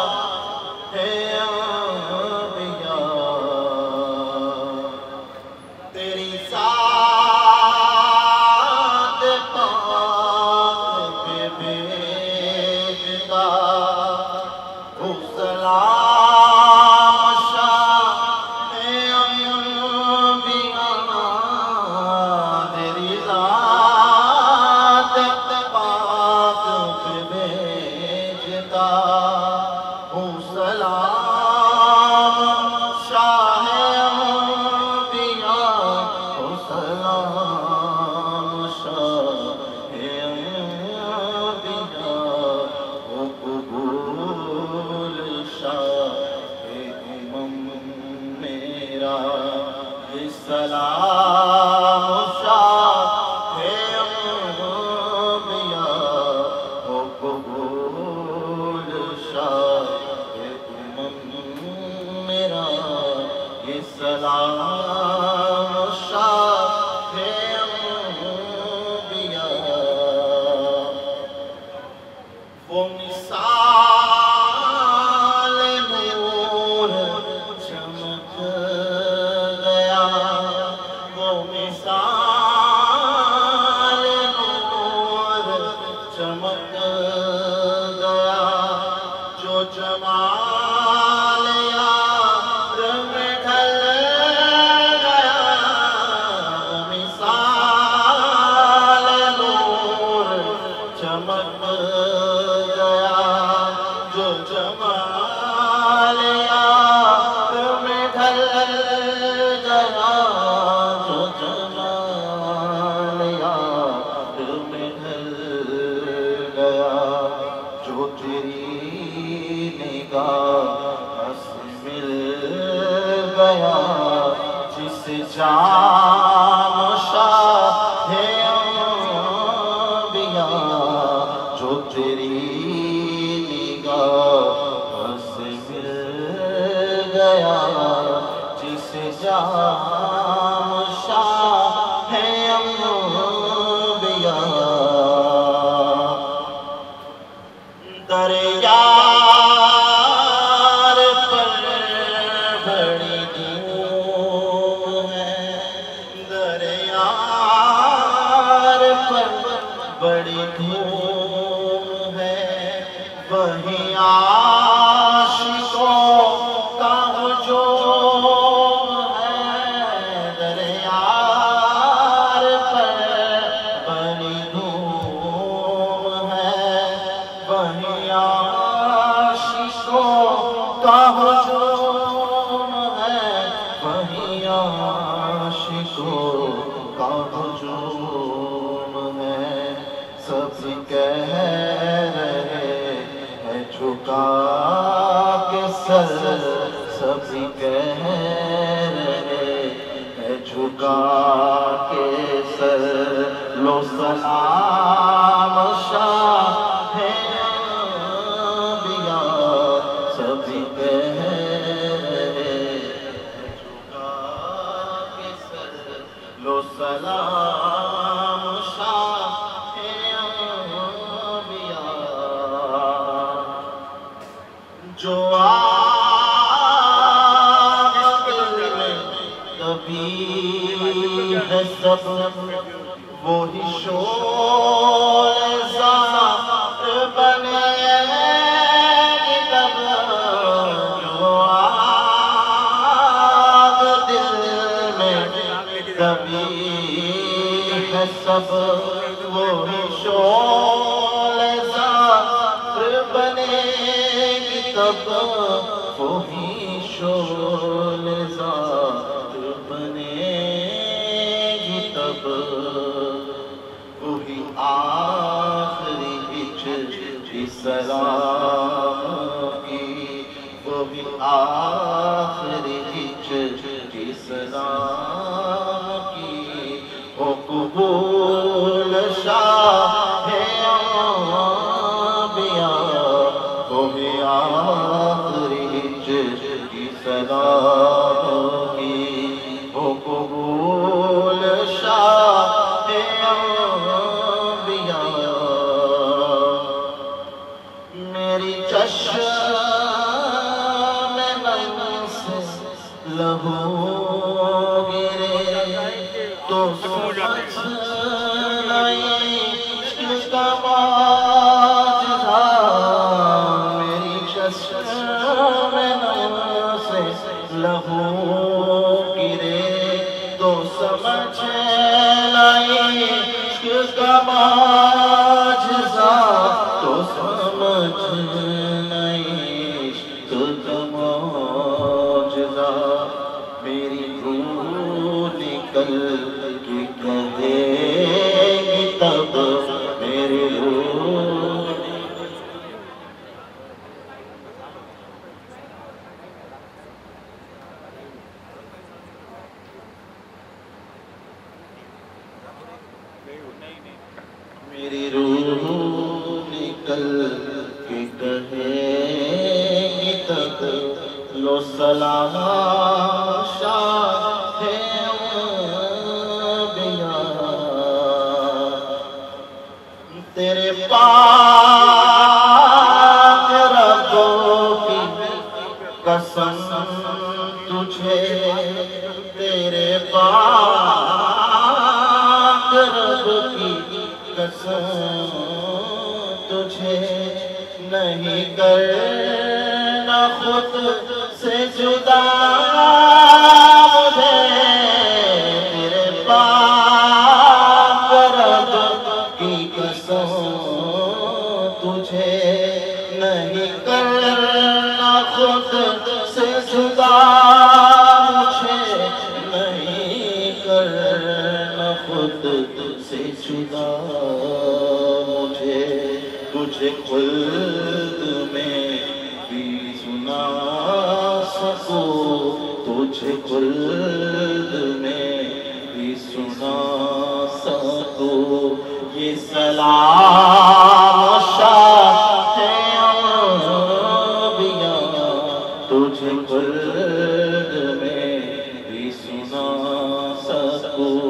तेरी साथ पाक पे भेजता हूँ सलाम शाह अंबिया। तेरी साथ पाक पे भेजता हूँ सलाम शाह अंबिया। हूँ सलाम शाह अंबिया। हो कबूल शाह इमाम मेरा ये सलाम शाह अंबिया। हो कबूल शाह मेरा ये सलाम शाह अंबिया। वो मिसाल नूर चमक गया, वो मिसाल नूर चमक गया। जो जमाल यार में ढल गया, वो मिसाल नूर चमक गया। जो जमाल यार में ढल गया, जो जमाल यार में ढल गया। जो तेरी निगाह से मिल गया, जिस जाम शाह अंबिया। जो तेरी निगाह से मिल गया, जिस जाम शाह अंबिया। दरियार पर बड़ी धूम है, दरियार पर बड़ी धूम है वहीं आशिकों का हुजूम है। दरियार पर बड़ी धूम है वहीं आशिकों का हुजूम है। वहीं आशिकों का हुजूम है। सभी कह रहे हैं झुका के सर, सभी कह रहे हैं झुका के सर। लो सलाम शाहे अंबिया, सभी कह रहे हैं झुका के सर। लो सलाम शाहे अंबिया। जो आग में कभी है सब वो ही शोले ज़ार बनेगी तब। जो आग दिल में कभी है सब वो ही शोले ज़ार बनेगी तब। वो ही शोले ज़ार बनेगी तब। वही आखिरी हिजरी सलाम की, वही आखिरी हिजरी सलाम की। ओ कबूल शाहे अंबिया, वही आखिरी हिजरी सलाम की। ओ कबूल शाहे अंबिया। मेरी चश्म नम से लहू गिरे तो समझ नहीं इश्क का माजरा। मेरी चश्म नम से लहू गिरे तो समझ नहीं इश्क का माजरा। तो समझ नहीं इश्क का माजरा। मेरी रूह निकल के कहेगी तब। मेरी रूह मेरी रूह निकल के कहेगी तब। लो सलाम शाहे अंबिया। तेरे पाक रब्बों की कसम तुझे, तेरे पाक रब की कसम तुझे। नहीं करना खुद से जुदा मुझे। तेरे पाक रब की कसम तुझे। नहीं करना खुद से जुदा मुझे। नहीं करना खुद से जुदा मुझे। तुझे खुल्द में भी सुना सकूं, तुझे खुल्द में भी सुना सकूं। ये सलाम शाहे अंबिया, तुझे खुल्द में भी सुना सकूं।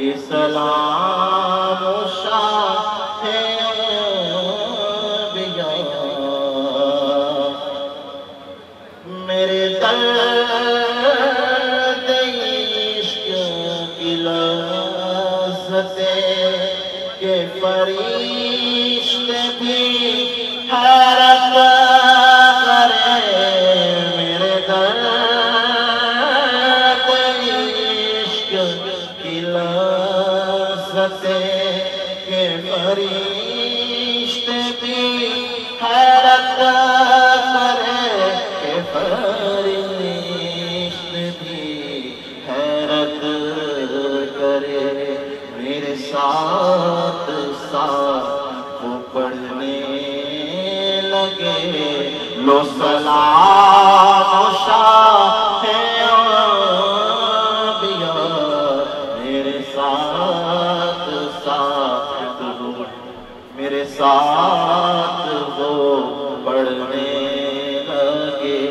ये सलाम शाहे अंबिया। मेरे दर्द इश्क की लज़्ज़तें के फरिश्ते भी हैरत करे मेरे दर्द इश्क की लज़्ज़ते के फरिश्ते भी हैरत करे के फरिश्ते भी हैरत करे मेरे साथ साथ वो पढ़ने लगे लो सलाम शाहे अंबिया मेरे साथ साथ वो पढ़ने लगे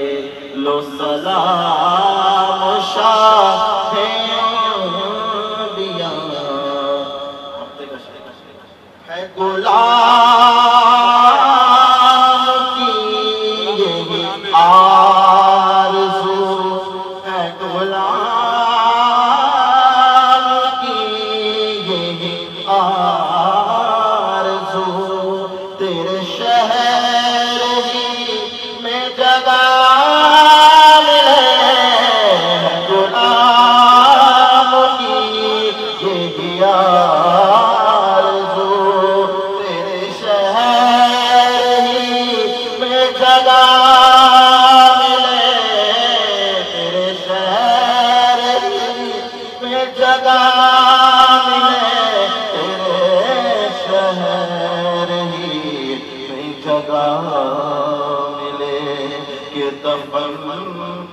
लो सलाम शाहे है गुलाम की यही आरज़ू है गुलाम की यही आरज़ू तेरे शहर ही में जगह मिले है गुलाम की यही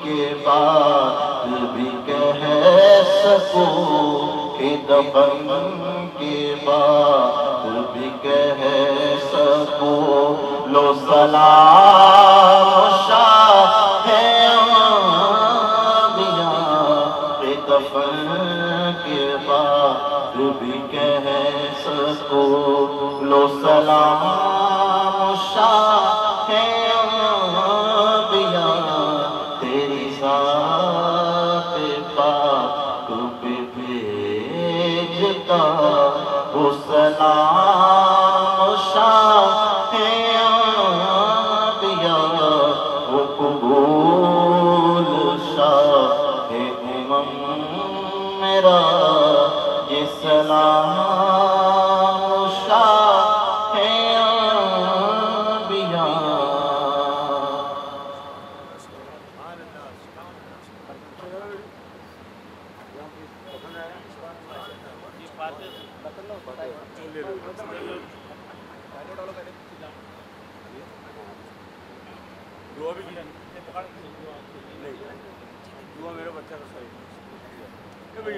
के बाद भी कह सको कि दफन के बाद भी कह सको लो सलाम शाहे अंबिया कि दफन के बाद भी कह सको लो सलाम शाहे वो सलाम शाहे अंबिया वो कबूल शाहे उमम मेरा ये सलाम शाहे अंबिया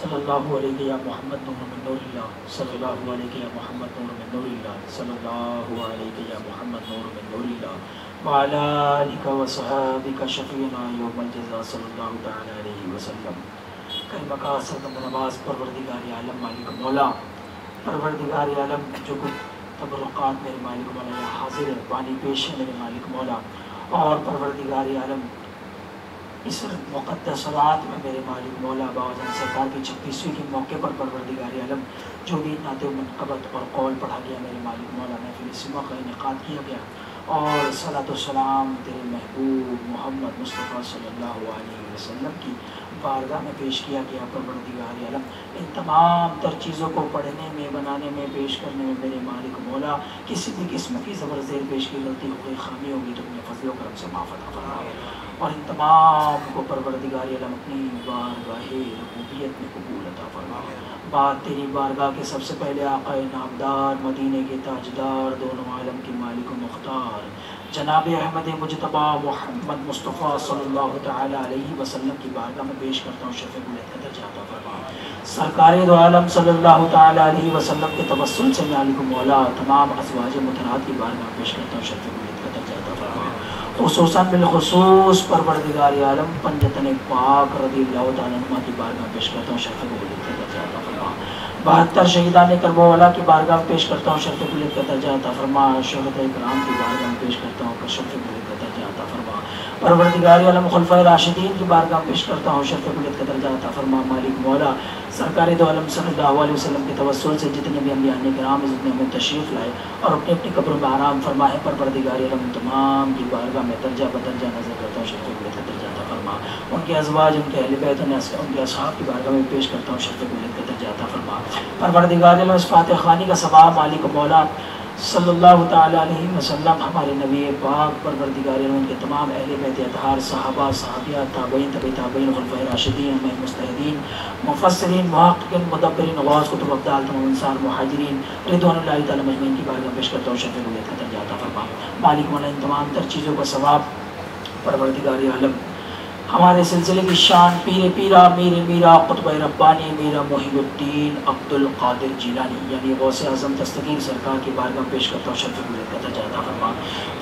सल्लल्लाहु अलैहि या मोहम्मद नूर मिन नूरिल्लाह सल्लल्लाहु अलैहि या मोहम्मद नूर मिन नूरिल्लाह सल्लल्लाहु अलैहि या मोहम्मद नूर मिन नूरिल्लाह व अला आलिका व सहाबिका शफीना यौमल जज़ा सल्लल्लाहु तआला अलैहि वसल्लम। कलमा का असर नमाज परवरदिगार आलम मालिक मौला परवरदिगार आलम जो कुछ तबरुकात मेरे मालिक मौला यहाँ हाजिर है पानी पेश है मेरे मालिक मौला और परवरदिगार आलम इस मुक़द्दस रात में मेरे मालिक मौला बावजन सरकार की 36वीं के मौके पर परवरदिगार आलम जो भी नाते मनक़बत और कौल पढ़ा गया मेरे मालिक मौला महफ़िल सिमा का इनेक़ाद किया गया और सलातो सलाम तेरे महबूब मोहम्मद मुस्तफ़ा सल्लल्लाहु अलैहि वसल्लम की बारगाह में पेश किया गया। परवरदिगार आलम इन तमाम तर चीज़ों को पढ़ने में बनाने में पेश करने में मेरे मालिक मौला किसी भी किस्म की ज़बरज़ेर पेश की गलती हो गई खामी होगी तो अपने फजल करम से माफ़ अता फरमा और इन तमाम को परवरदिगार आलम अपनी बारगाहे रबूबियत में कबूल अता फरमा। बात तेरी बारगाह के सबसे पहले आक़ाए नामदार मदीने के ताजदार दोनों आलम के मालिक मुख्तार जनाब अहमद मुजतबा मोहम्मद मुस्तफ़ा सल्लल्लाहु तआला अलैहि वसल्लम की बारगाह में पेश करता हूँ शफ़े बुलंद का दर्जा अता फरमा। सरकार दो आलम सल्लल्लाहु तआला अलैहि वसल्लम के तवस्सुल से मालिक मौला तमाम अज़वाज मुतहरात की बारगाह में पेश करता हूँ शफ़े बुलंद का दर्जा अता फरमा। खुसूसन बिलखुसूस परवरदिगार आलम पंजतन पाक रज़ियल्लाहु तआला अन्हुमा की बारगाह में पेश करता हूँ शफ़े बुलंद का दर्जा अता फरमा। 72 शहीदान करबला की बारगाह में पेश करता हूँ शफ़े बुलंद का दर्जा अता फरमा। शोहदाए किराम की बारगाह में पेश करता हूँ शफ़े बुलंद का दर्जा अता अता फरमा। परवरदिगार आलम खुलफाए राशिदीन की बारगाह पेश करता हूँ शर्फ कुलियत का दर्जा अता फरमा। मालिक मौला सरकार दो आलम सल्लल्लाहु अलैहि वसल्लम के तवस्सुल से जितने भी अम्बिया किराम इस दुनिया में तशरीफ़ लाए और अपनी अपनी कब्रों में आराम फरमाए, परवरदिगार आलम तमाम की बारगाह में दर्जा बदर्जा नजर करता हूँ शर्फ कुलियत का दर्जा अता फरमा। उनके अज़वाज, उनके अहले बैत, उनके असहाब की बारगाह में पेश करता हूँ शर्फ कुलियत का दर्जा अता फरमा। परवरदिगार आलम इस फातिहा ख़ानी का सवाब मालिक मौला सल्लल्लाहु ताला अलैहि वसल्लम हमारे नबी पाक परवरदिगार उनके तमाम अहले बैत अतहार सहाबा सहाबिया ताबईन तबी ताबईन खुलफाए राशिदीन मुस्तहिदीन मुफस्सिरीन मुहक्किकीन मुदब्बिरीन गौस कुतुब अब्दाल तमाम इंसान मुहाजिरीन रिदवानुल्लाहि ताला मजमईन की बारगाह पेश करता हूँ शफ़ी कुलियत का दर्जा अता फरमा। मालिक मौला इन तमाम तर चीज़ों का सवाब परवरदिगार आलम हमारे सिलसिले की शान पीर पीरा मीर मीरा कुतुब रब्बानी मीरा मोहिबुद्दीन अब्दुल कादिर जिलानी यानी गौसे आज़म दस्तगीर सरकार की बारगाह पेश करता हूँ शफ़ी कुलियत का दर्जा अता फरमा।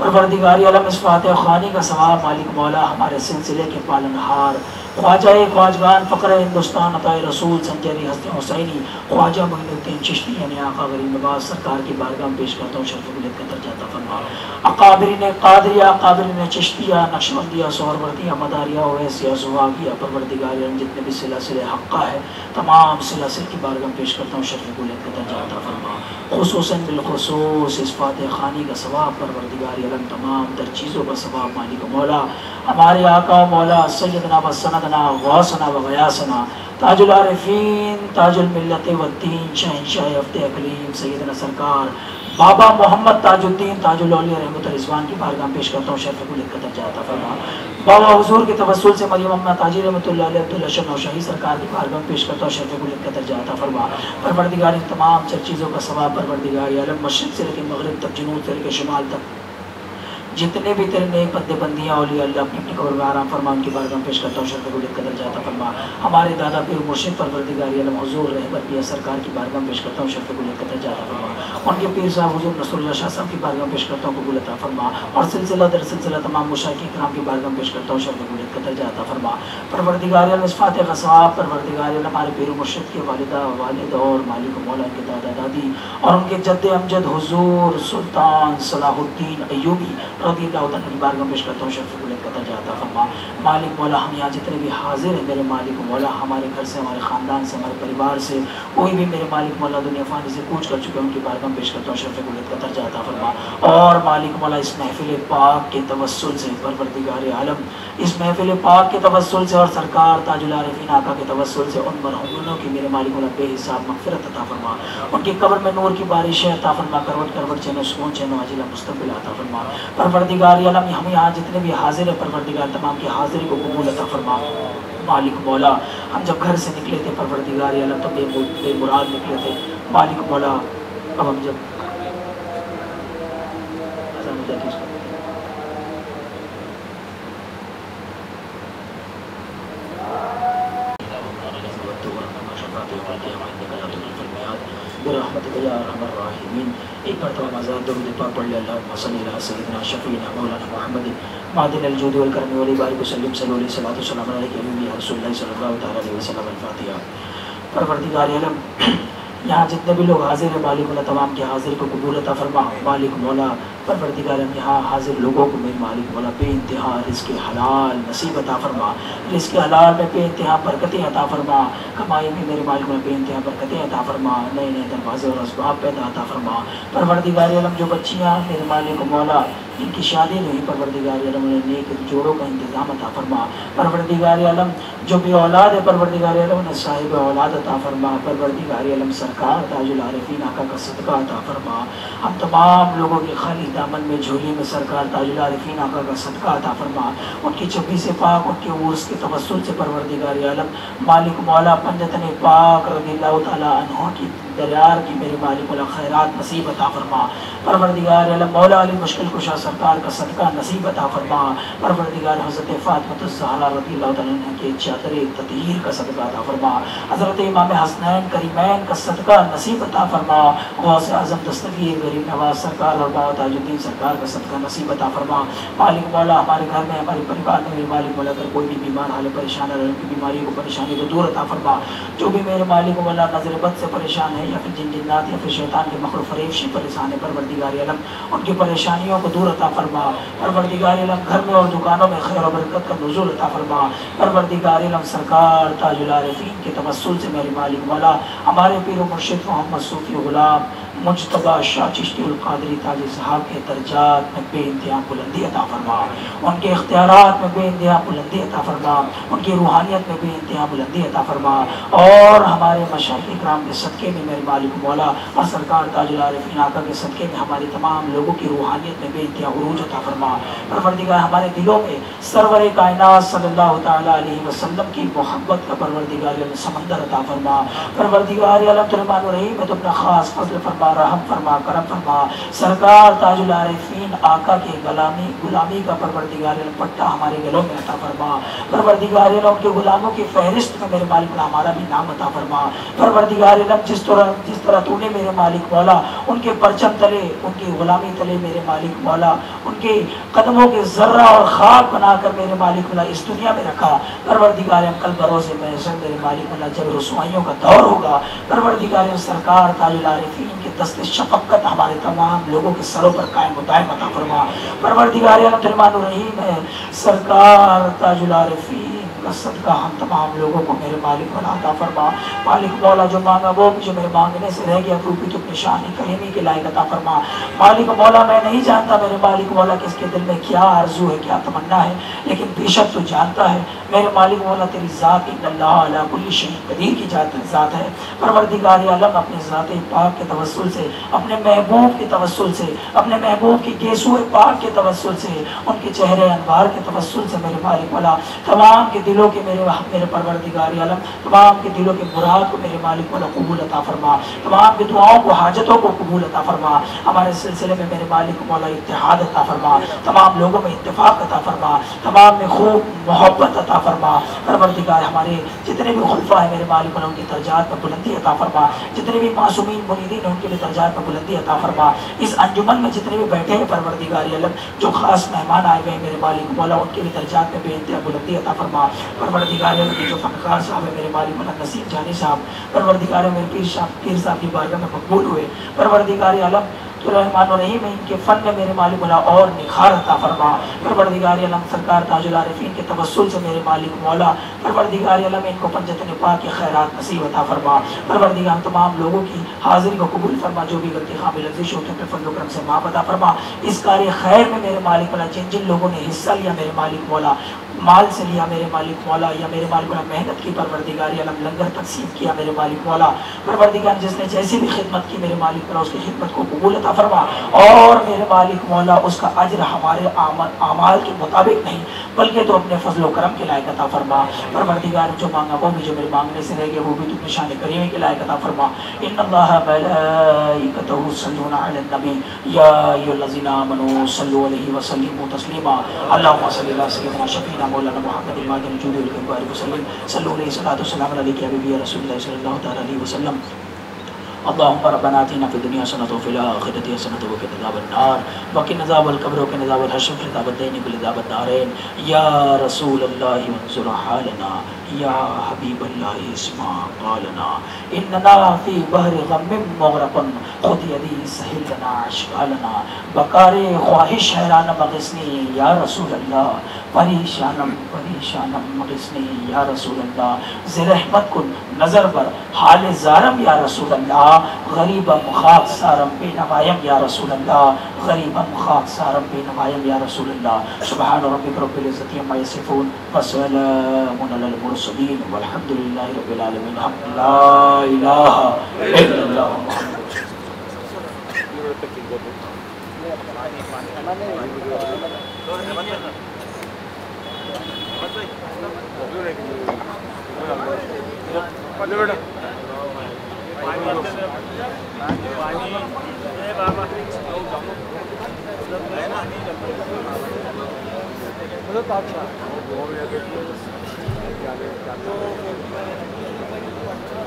परवरदिगार आलम इस फातिहा ख़ानी का सवाब मालिक मौला हमारे सिलसिले के पालनहार ख्वाजा ख्वाजगान फ़क्र हिंदुस्तान अताए रसूल संजरी हस्ती हुसैनी ख्वाजा मोइनुद्दीन चिश्ती यानी आका गरीब नवाज सरकार की बारगाह पेश करता हूँ शर्फ कुलियत का दर्जा अता फरमा। अकाबिरीन कादरिया अकाबिरीन चिश्तिया नक्शबंदिया सोहरवर्दिया मदारिया ओवैसिया सुहागिया परवरदिगार जितने भी सिलसिले हक्का है तमाम सिलसिले की बारगाह पेश करता हूँ शर्फ कुलियत का दर्जा अता फरमा। खुसूसन बिलखुसूस इस फातिहा ख़ानी का सवाब परवरदिगार आलम तमाम तर चीज़ों का सवाब मालिक मौला हमारे आका मौला सैयदना व सनदना गौसना व गयासना ताजुल आरिफीन ताजुल मिल्लत व दीन शहंशाह अफ्ते अकलीम सैयदना सरकार बाबा मोहम्मद ताजुद्दीन ताजुल औलिया रहमतुल रिज़वान की बारगाह पेश करता हूँ शर्फ कुलियत का दर्जा अता फरमा। बाबा हुजूर के तवस्सुल से मरियम अम्मा ताजी रहमतुल्लाह अलैहा अब्दुल हसन नौशाही सरकार की बारगाह पेश करता हूँ शर्फ कुलियत का दर्जा अता फरमा। परवरदिगार तमाम चर चीज़ों का सवाब परवरदिगार आलम मशरिक़ से लेकर मगरिब तक जुनूब से लेकर शुमाल तक जितने भी तेरे नए बंदे बंदियाँ औलिया अल्लाह अपनी अपनी कब्र में आराम फरमा उनकी बारगाह पेश करता हूँ शर्फ कुलियत का दर्जा अता फरमा। हमारे दादा पीर मुर्शिद परवरदिगार आलम हुजूर रहमत पिया सरकार की बारगाह पेश करता हूँ शर्फ कुलियत का दर्जा अता फरमा। उनके पीर साहब हुजूर नसरुल्लाह शाह साहब की बारगाह पेश करता हूँ कबूल अता फरमा और सिलसिला दर सिलसिला तमाम मुशाइख इकराम की बारगाह पेश करता हूँ शर्फ कुलियत का दर्जा अता फरमा। परवरदिगार आलम इस फातिहा का सवाब परवरदिगार आलम हमारे पीर मुर्शिद के वालिदा वालिद और मालिक मौला के दादा दादी और उनके जद्द अमजद हुजूर सुल्तान सलाहुद्दीन अय्यूबी रज़ियल्लाहु तआला की बारगाह पेश करता हूँ शर्फ कुलियत का दर्जा अता फरमा। मालिक मौला हम यहाँ जितने भी हाजिर हैं मेरे मालिक मौला हमारे घर से हमारे ख़ानदान से हमारे परिवार से कोई भी मेरे मालिक मौला दुनिया फ़ानी से कूच कर चुके हैं उनकी बारगाह पेश करता हूँ शर्फ कुलियत का दर्जा अता फरमा। और मालिक मौला इस महफिल पाक के तवस्सुल से परवरदिगार आलम इस महफिल पाक के तवस्सुल से और सरकार ताजुल आरिफीन आका के तवस्सुल से उन मरहूमों की मेरे मालिक मौला बेहिसाब मग़फ़िरत अता फरमा उनकी कब्र में नूर की बारिश अता फरमा करवट करवट चैनो सुकून चैनो आजिला मुस्तक़बिल अता फरमा। परवरदिगार आलम हम यहाँ जितने भी हाजिर हैं परवरदिगार तमाम की हाजिरी को कबूल अता फरमा। मालिक मौला हम जब घर से निकले थे परवरदिगार आलम तो बेमुराद निकले थे मालिक मौला अब हम जब एक मरतबा मज़ार दुरूद पाक पढ़ ले अल्लाहुम्मा सल्ली अला सय्यिदिना शफ़ीना मौलाना मुहम्मदिन मादिनिल जुद वल करम वल बारिक वसल्लिम सल्लल्लाहु अलैहि सल्लतु वस्सलाम अलैहि या रसूलुल्लाह सल्लल्लाहु तआला अलैहि वसल्लम अल-फातिहा। परवरदिगार आलम यहाँ जितने भी लोग हाजिर हैं मालिक मौला तमाम की हाजिर को कबूल अता फरमा। मालिक मौला परवरदिगार यहाँ हाजिर लोगों को मेरे मालिक मौला बेइंतहा रिज़्क़ हलाल नसीब अता फरमा रिज़्क़ हलाल में बेइंतहा बरकतें अता फरमा कमाई में मेरे मालिक मौला बेइंतहा बरकतें अता फरमा नए नए दरवाजे और असबाब पैदा अता फरमा। परवरदिगार आलम जो बच्चियाँ मेरे मालिक मौला इनकी शादी नहीं परवरदिगार आलम उन्हें नेक जोड़ों का इंतज़ाम अता फरमा। परवरदिगार आलम जो भी औलाद है परवरदिगार आलम उन्हें साहिब औलाद अता फरमा। परवरदिगार आलम सरकार ताजुल आरिफीन आका का सदका अता फरमा। हम तमाम लोगों के खाली दामन में झोली में सरकार ताजुल आरिफीन आका का सदका अता फरमा। उनकी छब्बीस पाक उनके उर्स के तवस्सुल से परवरदिगार आलम मालिक मौला पंजतन पाक रज़ियल्लाहु तआला अन्हु की दरियार की मेरे मालिक मौला खैरात नसीब अता फरमा। परवरदिगार आलम मौला अली मुश्किल कुशा सरकार का सदका नसीब अता फरमा। परवरदिगार हज़रत फ़ातिमा ज़हरा रज़ियल्लाहु तआला अन्हा के चादर ततहीर का सदका अता फरमा। हज़रत इमाम हसनैन करीमैन का सदका नसीब अता फरमा। गौसे आज़म दस्तगीर गरीब नवाज सरकार और बाबा ताजुद्दीन सरकार का सदका नसीब अता फरमा। मालिक मौला हमारे घर में हमारे परिवार में मेरे मालिक मौला अगर कोई भी बीमार हाल परेशान है उनकी बीमारी को परेशानी को दूर अता फरमा। जो भी मेरे मालिक मौला नज़र बद से परेशान है या फिर जिन जिन्नात या फिर शैतान के मकर फरेब से परेशान है परवरदिगार आलम, उनकी परेशानियों को दूर अता फरमा। परवरदिगार आलम घर में और दुकानों में खैर और बरकत का नुज़ूल अता फरमा। परवरदिगार आलम सरकार ताजुल आरिफीन के तवस्सुल से मेरे मालिक मौला हमारे पीर मुर्शिद मोहम्मद सूफी गुलाम मुज्तबा शाह चिश्ती उल क़ादरी ताजी साहब के दर्जात में बेइंतहा बुलंदी अता फरमा, उनके इख्तियारात में बेइंतहा बुलंदी अता फरमा, उनकी रूहानियत में बेइंतहा बुलंदी अता फरमा और हमारे मशाइख़ इकराम के सदक़े में मेरे मालिक मौला और सरकार ताजुल आरिफीन आका के सदक़े में हमारी तमाम लोगों की रूहानियत में बेइंतहा उरूज अता फरमा। परवरदिगार हमारे दिलों में सरवर कायनात सल्लल्लाहु तआला अलैहि वसल्लम की मोहब्बत का परवरदिगार समंदर अता फरमा। परवरदिगार आलम रहमान रहीम में तो अपना खास फजल फरमा, रहम फरमा, करम फरमा। सरकार ताजुल आरिफीन आका के गुलामी का परवरदिगार पट्टा हमारे गलों में अता फरमा। परवरदिगार उनके गुलामों की फहरिस्त में मेरे मालिक हमारा भी नाम अता फरमा। परवरदिगार जिस तरह तूने मेरे मालिक मौला उनके परचम तले, उनकी गुलामी तले मेरे मालिक मौला उनके कदमों के जर्रा और खाक बनाकर मेरे मालिक मौला इस दुनिया में रखा। परवरदिगार कल बरोज़े महशर मेरे मालिक मौला जब रुसवाइयों का दौर होगा, परवरदिगार सरकार ताजुल आरिफीन के दस्ते शफक़त हमारे तमाम लोगों के सरों पर कायम व दायम अता फरमा। परवरदिगार रहमान रहीम है सरकार ताजुल आरिफीन का सदका हम तमाम लोगों को मेरे मालिक मौला अता फरमा। मालिक मौला जो मांगा वो भी जो मेरे मांगने से रह गया रूपी तो निशानी करीमी के लायक अता फरमा। मालिक मौला मैं नहीं जानता मेरे मालिक मौला किसके दिल में क्या आरजू है, क्या तमन्ना है, लेकिन बेशक तो जानता है मेरे मालिक मौला तेरी ज़ात इन्नल्लाह अला कुल्ली शैइन कदीर की ज़ात है। परवरदिगार आलम अपने ज़ात पाक के तवस्सुल से, अपने महबूब के तवस्सुल से, अपने महबूब की गेसूए पाक के तवस्सुल से, उनके चेहरे अनवार के तवस्सुल से मेरे मालिक मौला तमाम के दिलों के मेरे परवरदिगार आलम तमाम के दिलों के मुराद को मेरे मालिक मौला कबूल अता फरमा। तमाम की दुआओं को, हाजतों को कबूल अता फरमा। हमारे सिलसिले में मेरे मालिक मौला इत्तेहाद अता फरमा, तमाम लोगों में इत्तेफाक अता फरमा, तमाम में खूब मोहब्बत अता फरमा। परवरदिगार हमारे जितने भी खुलफा है मेरे मालिक मौला उनकी दर्जात में बुलंदी अता फरमा। जितने भी मासूमीन मुरीदीन है उनके लिए दर्जात में बुलंदी अता फरमा। इस अंजुमन में जितने भी बैठे हैं परवरदिगार आलम जो खास मेहमान आए हुए हैं मेरे मालिक मौला उनके लिए दर्जात में बेइंतहा बुलंदी अता फरमा। परवरदिगार आलम के जो फनकार साहब है मेरे मालिक मौला नसीम जानी साहब, परवरदिगार मेरे पीर साहब की बारगाह में मकबूल हुए। परवरदिगार आलम तो रहमान रहीम है इनके फ़न में मेरे मालिक मौला और निखार अता फरमा। परवरदिगार आलम सरकार ताजुल आरिफीन के तवस्सुल से मेरे मालिक मौला परवरदिगार आलम इनको पंजतन पाक के खैरात नसीब अता फरमा। परवरदिगार तमाम लोगों की हाजिरी को कबूल फरमा, जो भी गलती खामी लफ्ज़िश होते हैं फज़ल व करम से माफ़ अता फरमा। इस कार्य खैर में मेरे मालिक मौला जिन जिन लोगों ने हिस्सा लिया मेरे मालिक मौला, माल से लिया मेरे मालिक मौला या मेरे मालिक मौला मेहनत की परवरदिगार आलम लंगर तकसीम किया मेरे मालिक मौला, परवरदिगार जिसने जैसी भी खिदमत की मेरे मालिक मौला उसकी खिदमत को कबूल अता फरमा और मेरे मालिक मौला उसका अज्र हमारे आमाल के मुताबिक नहीं बल्कि तो अपने फजल व करम के लायक अता फरमा। परवरदिगार जो मांगा वो भी जो मेरे मांगने से रह गया वो भी तुम निशान करीमी के लायक अता फरमा। इन्नल्लाह मलाइकतहु युसल्लूना अलन नबी या अय्युहल्लज़ीना आमनू सल्लु अलैहि व सल्लिमू तस्लीमा। अल्लाहुम्मा सल्लि अला सय्यिदिना शफीना मौलाना मुहम्मदिन मादिन जुदुल कब्बार व सल्लिम सल्लु अलैहि सल्लतु सल्लाम अलैका या हबीबी या रसूलुल्लाह सल्लल्लाहु तआला अलैहि वसल्लम। अल्लाहुम्मा रब्बना आतिना फिद दुनिया हसनतन व फिल आखिरति हसनतन व क़िना अज़ाबन नार व क़िना अज़ाबल क़ब्र व क़िना अज़ाबल हश्र व अज़ाबद दीन व अज़ाबन नारैन या रसूलल्लाह वंज़ुर हालना या हबीबल्लाह इस्मा क़ालना इन्नना फ़ी बहरि ग़म्मिन मुग़रक़ुन ख़ुद यदी सहिल लना अशक़ालना बकारे ख़्वाहिश हैरान मग़िस्नी या रसूलल्लाह परेशानम मग़िस्नी या रसूलल्लाह ज़िरहमत कुन नज़र पर हाल ज़ारम या रसूलल्लाह गरीबम खाक सारम बेनवायम या रसूलल्लाह गरीबम खाक सारम बेनवायम या रसूलल्लाह। सुब्हान रब्बिक रब्बिल इज़्ज़ति अम्मा यसिफ़ून व सलामुन अलल मुरसलीन वल्हम्दुलिल्लाहि रब्बिल आलमीन। ला इलाहा इल्लल्लाह।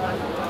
अच्छा